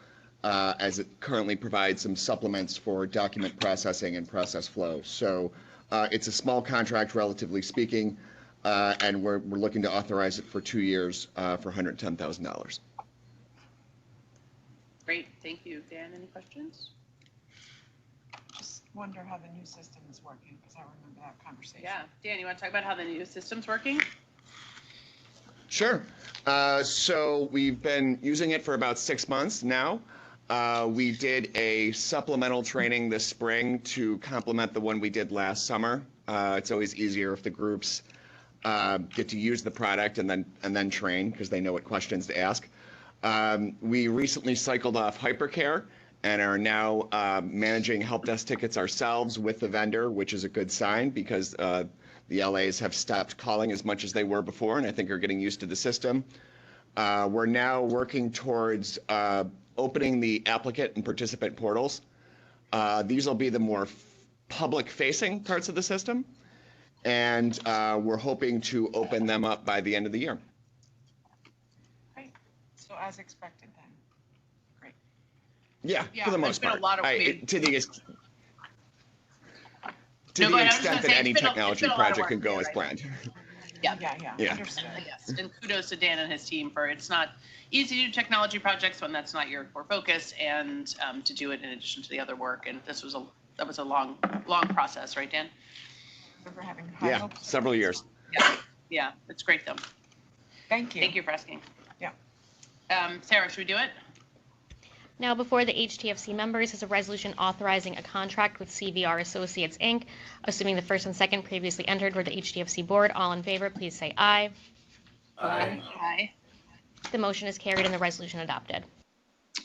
as it currently provides some supplements for document processing and process flow. So it's a small contract, relatively speaking, and we're looking to authorize it for 2 years for $110,000. Great, thank you. Dan, any questions? Just wonder how the new system is working, because I remember that conversation. Yeah, Dan, you want to talk about how the new system's working? Sure. So we've been using it for about 6 months now. We did a supplemental training this spring to complement the one we did last summer. It's always easier if the groups get to use the product and then train because they know what questions to ask. We recently cycled off Hypercare and are now managing help desk tickets ourselves with the vendor, which is a good sign because the LAs have stopped calling as much as they were before and I think are getting used to the system. We're now working towards opening the applicant and participant portals. These will be the more public-facing parts of the system, and we're hoping to open them up by the end of the year. Great. So as expected then. Great. Yeah, for the most part. A lot of To the extent that any technology project can go as planned. Yeah. Yeah. Understood. Yes, and kudos to Dan and his team for it's not easy to do technology projects when that's not your core focus, and to do it in addition to the other work. And this was a long process, right, Dan? We're having high hopes. Several years. Yeah, it's great though. Thank you. Thank you for asking. Yeah. Sarah, should we do it? Now before the HTFC members is a resolution authorizing a contract with CVR Associates, Inc., assuming the first and second previously entered for the HTFC board. All in favor, please say aye. Aye. Aye. The motion is carried and the resolution adopted.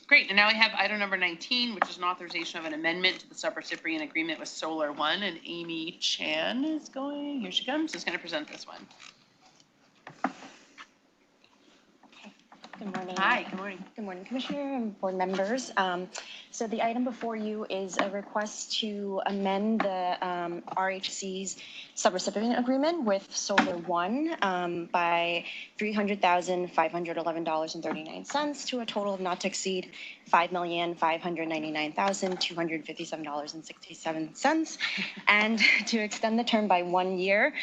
Great, and now we have item number 19, which is an authorization of an amendment to the subrecipient agreement with Solar One, and Amy Chan is going, here she comes, is going to present this one. Good morning. Hi, good morning. Good morning, Commissioner and board members. So the item before you is a request to amend the RHC's subrecipient agreement with Solar One by $300,511.39 to a total of not to exceed $5,599,257.67, and to extend the term by 1 year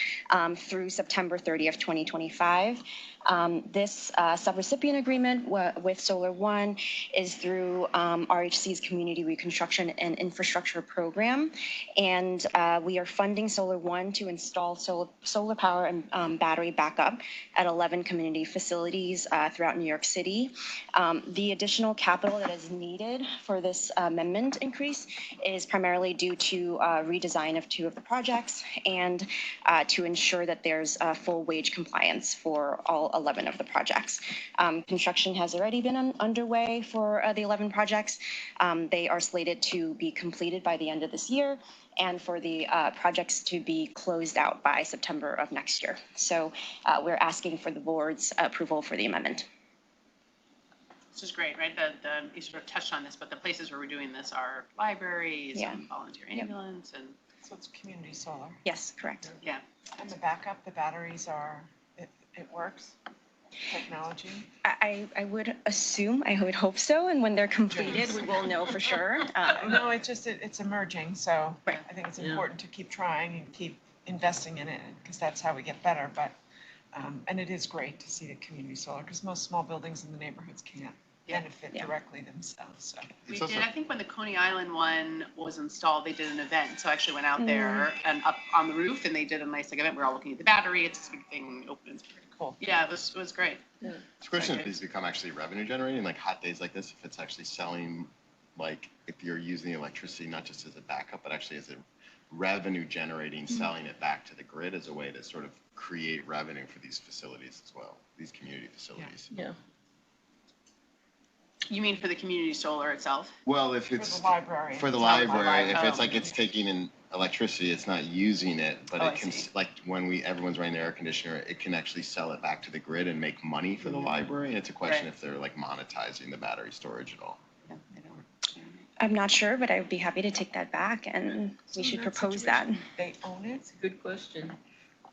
through September 30th, 2025. This subrecipient agreement with Solar One is through RHC's Community Reconstruction and Infrastructure Program, and we are funding Solar One to install solar power and battery backup at 11 community facilities throughout New York City. The additional capital that is needed for this amendment increase is primarily due to redesign of 2 of the projects and to ensure that there's full wage compliance for all 11 of the projects. Construction has already been underway for the 11 projects. They are slated to be completed by the end of this year and for the projects to be closed out by September of next year. So we're asking for the board's approval for the amendment. This is great, right? You sort of touched on this, but the places where we're doing this are libraries and volunteer ambulance and. So it's community solar. Yes, correct. Yeah. And the backup, the batteries are, it works? Technology? I would assume, I would hope so, and when they're completed, we will know for sure. No, it's emerging, so I think it's important to keep trying and keep investing in it, because that's how we get better, but, and it is great to see the community solar, because most small buildings in the neighborhoods can't. benefit directly themselves, so. We did, I think when the Coney Island one was installed, they did an event, so I actually went out there and up on the roof, and they did a nice like event, we were all looking at the battery, it's this big thing, open, it's pretty cool. Yeah, it was great. It's a question if these become actually revenue generating, like hot days like this, if it's actually selling, like if you're using the electricity not just as a backup, but actually as a revenue generating, selling it back to the grid as a way to sort of create revenue for these facilities as well, these community facilities. Yeah. You mean for the community solar itself? Well, if it's For the library. for the It's not library, if library. it's like it's taking in electricity, it's not using it, but Oh, it I can, see. like when everyone's running their air conditioner, it can actually sell it back to the grid and make money for the library. And it's a question Right. if they're like monetizing the battery storage at all. I'm not sure, but I would be happy to take that back and we should propose that. They own it, Good question.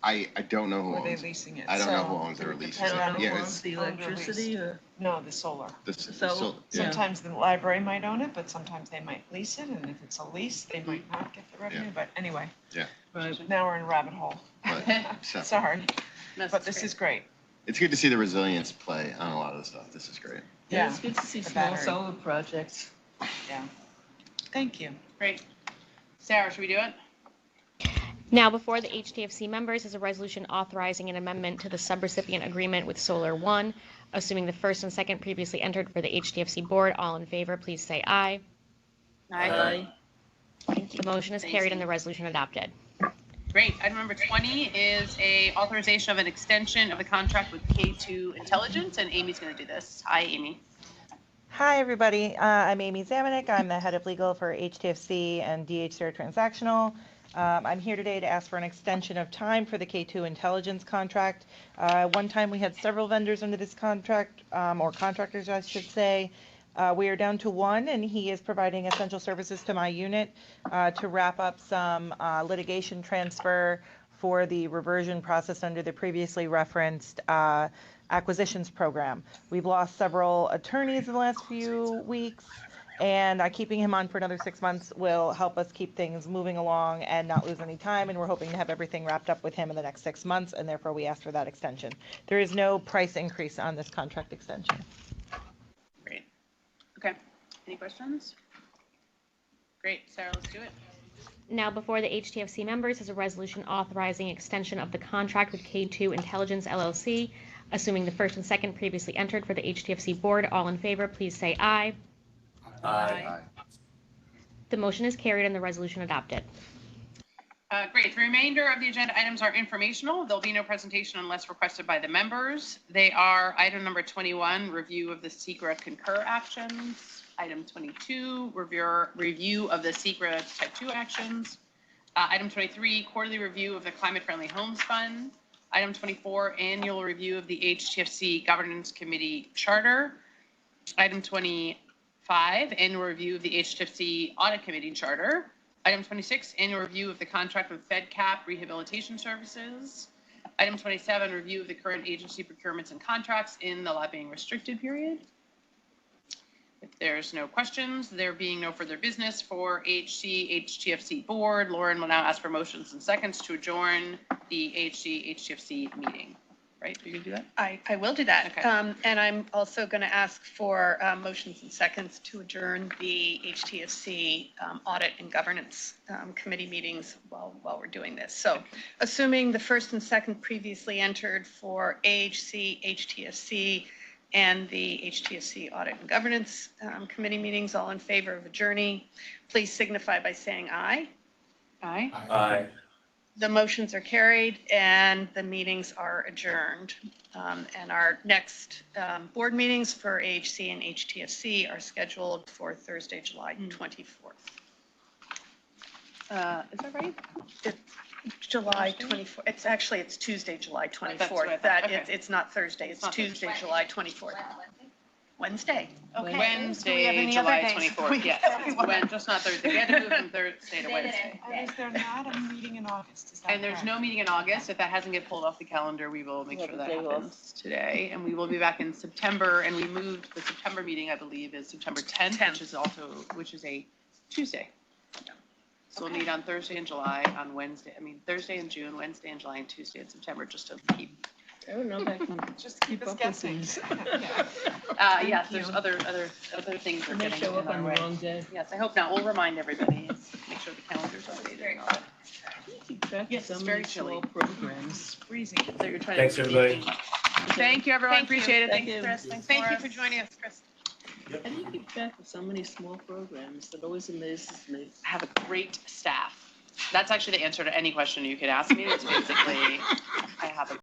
I don't know who or they owns it. leasing it? I don't know So- who owns it or leases Depends on it. who Yeah, owns it's the Owned or electricity leased. or No, the solar. so, yeah. Sometimes the library might own it, but sometimes they might lease it, and if it's a lease, they might not get the revenue, but anyway. Yeah. Right. Now we're in a rabbit hole. So- Sorry, No, but this is great. It's good to see the resilience play on a lot of the stuff. This is great. Yeah, it's good to see the small battery. solar projects. Yeah. Thank you. Great. Sarah, should we do it? Now, before the HTFC members is a resolution authorizing an amendment to the subrecipient agreement with Solar One, assuming the first and second previously entered for the HTFC board. All in favor, please say aye. Aye. The motion is carried and the resolution adopted. Great. Item number 20 is a authorization of an extension of the contract with K2 Intelligence, and Amy's going to do this. Hi, Amy. Hi, everybody. I'm Amy Zamanek. I'm the head of legal for HTFC and DHCR Transactional. I'm here today to ask for an extension of time for the K2 Intelligence contract. One time we had several vendors under this contract, or contractors, I should say. We are down to one, and he is providing essential services to my unit to wrap up some litigation transfer for the reversion process under the previously referenced acquisitions program. We've lost several attorneys in the last few weeks, and keeping him on for another 6 months will help us keep things moving along and not lose any time, and we're hoping to have everything wrapped up with him in the next 6 months, and therefore we asked for that extension. There is no price increase on this contract extension. Great. Okay. Any questions? Great. Sarah, let's do it. Now, before the HTFC members is a resolution authorizing extension of the contract with K2 Intelligence LLC, assuming the first and second previously entered for the HTFC board. All in favor, please say aye. Aye. The motion is carried and the resolution adopted. Great. The remainder of the agenda items are informational. There'll be no presentation unless requested by the members. They are item number 21, review of the SECRA concur actions. Item 22, review of the SECRA type 2 actions. Item 23, quarterly review of the Climate Friendly Homes Fund. Item 24, annual review of the HTFC Governance Committee Charter. Item 25, annual review of the HTFC Audit Committee Charter. Item 26, annual review of the contract with FedCap Rehabilitation Services. Item 27, review of the current agency procurements and contracts in the lobbying restricted period. If there's no questions, there being no further business for HTFC board, Lauren will now ask for motions and seconds to adjourn the HTFC meeting. Right? Are you going to do that? I will do that. Okay. And I'm also going to ask for motions and seconds to adjourn the HTFC Audit and Governance Committee meetings while we're doing this. So assuming the first and second previously entered for AHC, HTFC, and the HTFC Audit and Governance Committee meetings, all in favor of adjourning, please signify by saying aye. Aye. Aye. The motions are carried and the meetings are adjourned. And our next board meetings for AHC and HTFC are scheduled for Thursday, July 24th. Is that right? July 24th. It's Tuesday, July 24th. That's what I thought. Okay. It's not Thursday. It's not Tuesday, Thursday. July 24th. Wednesday. Okay. Do we have Wednesday, any other July days? 24th. Yes, just not Thursday. We had to move from Thursday to Wednesday. And is there not a meeting in August? Is that And there's correct? no meeting in August. If that hasn't get pulled off the calendar, we will make sure that happens today. And we will be back in September. And we moved the September meeting, I believe, is September 10th, which is a Tuesday. So we'll meet on Thursday in July, on Wednesday. Thursday in June, Wednesday in July, and Tuesday in September, just to keep I don't know if I can Just keep us guessing. Yes, there's other things I are may getting show up in our on the way. wrong day. Yes, I hope not. We'll remind everybody. Make sure the calendar's updated and all that. Keep track of Yes, some it's of very these chilly. small programs. It's freezing. So you're trying Thanks, to. everybody. Thank you, everyone. Thank you. Appreciate it. Thank Thanks, you. Chris. Thanks, Thank you Morris. for joining us, Chris. How do you keep track of so many small programs? That always amazes me. Have a great staff. That's actually the answer to any question you could ask me. It's basically, I have a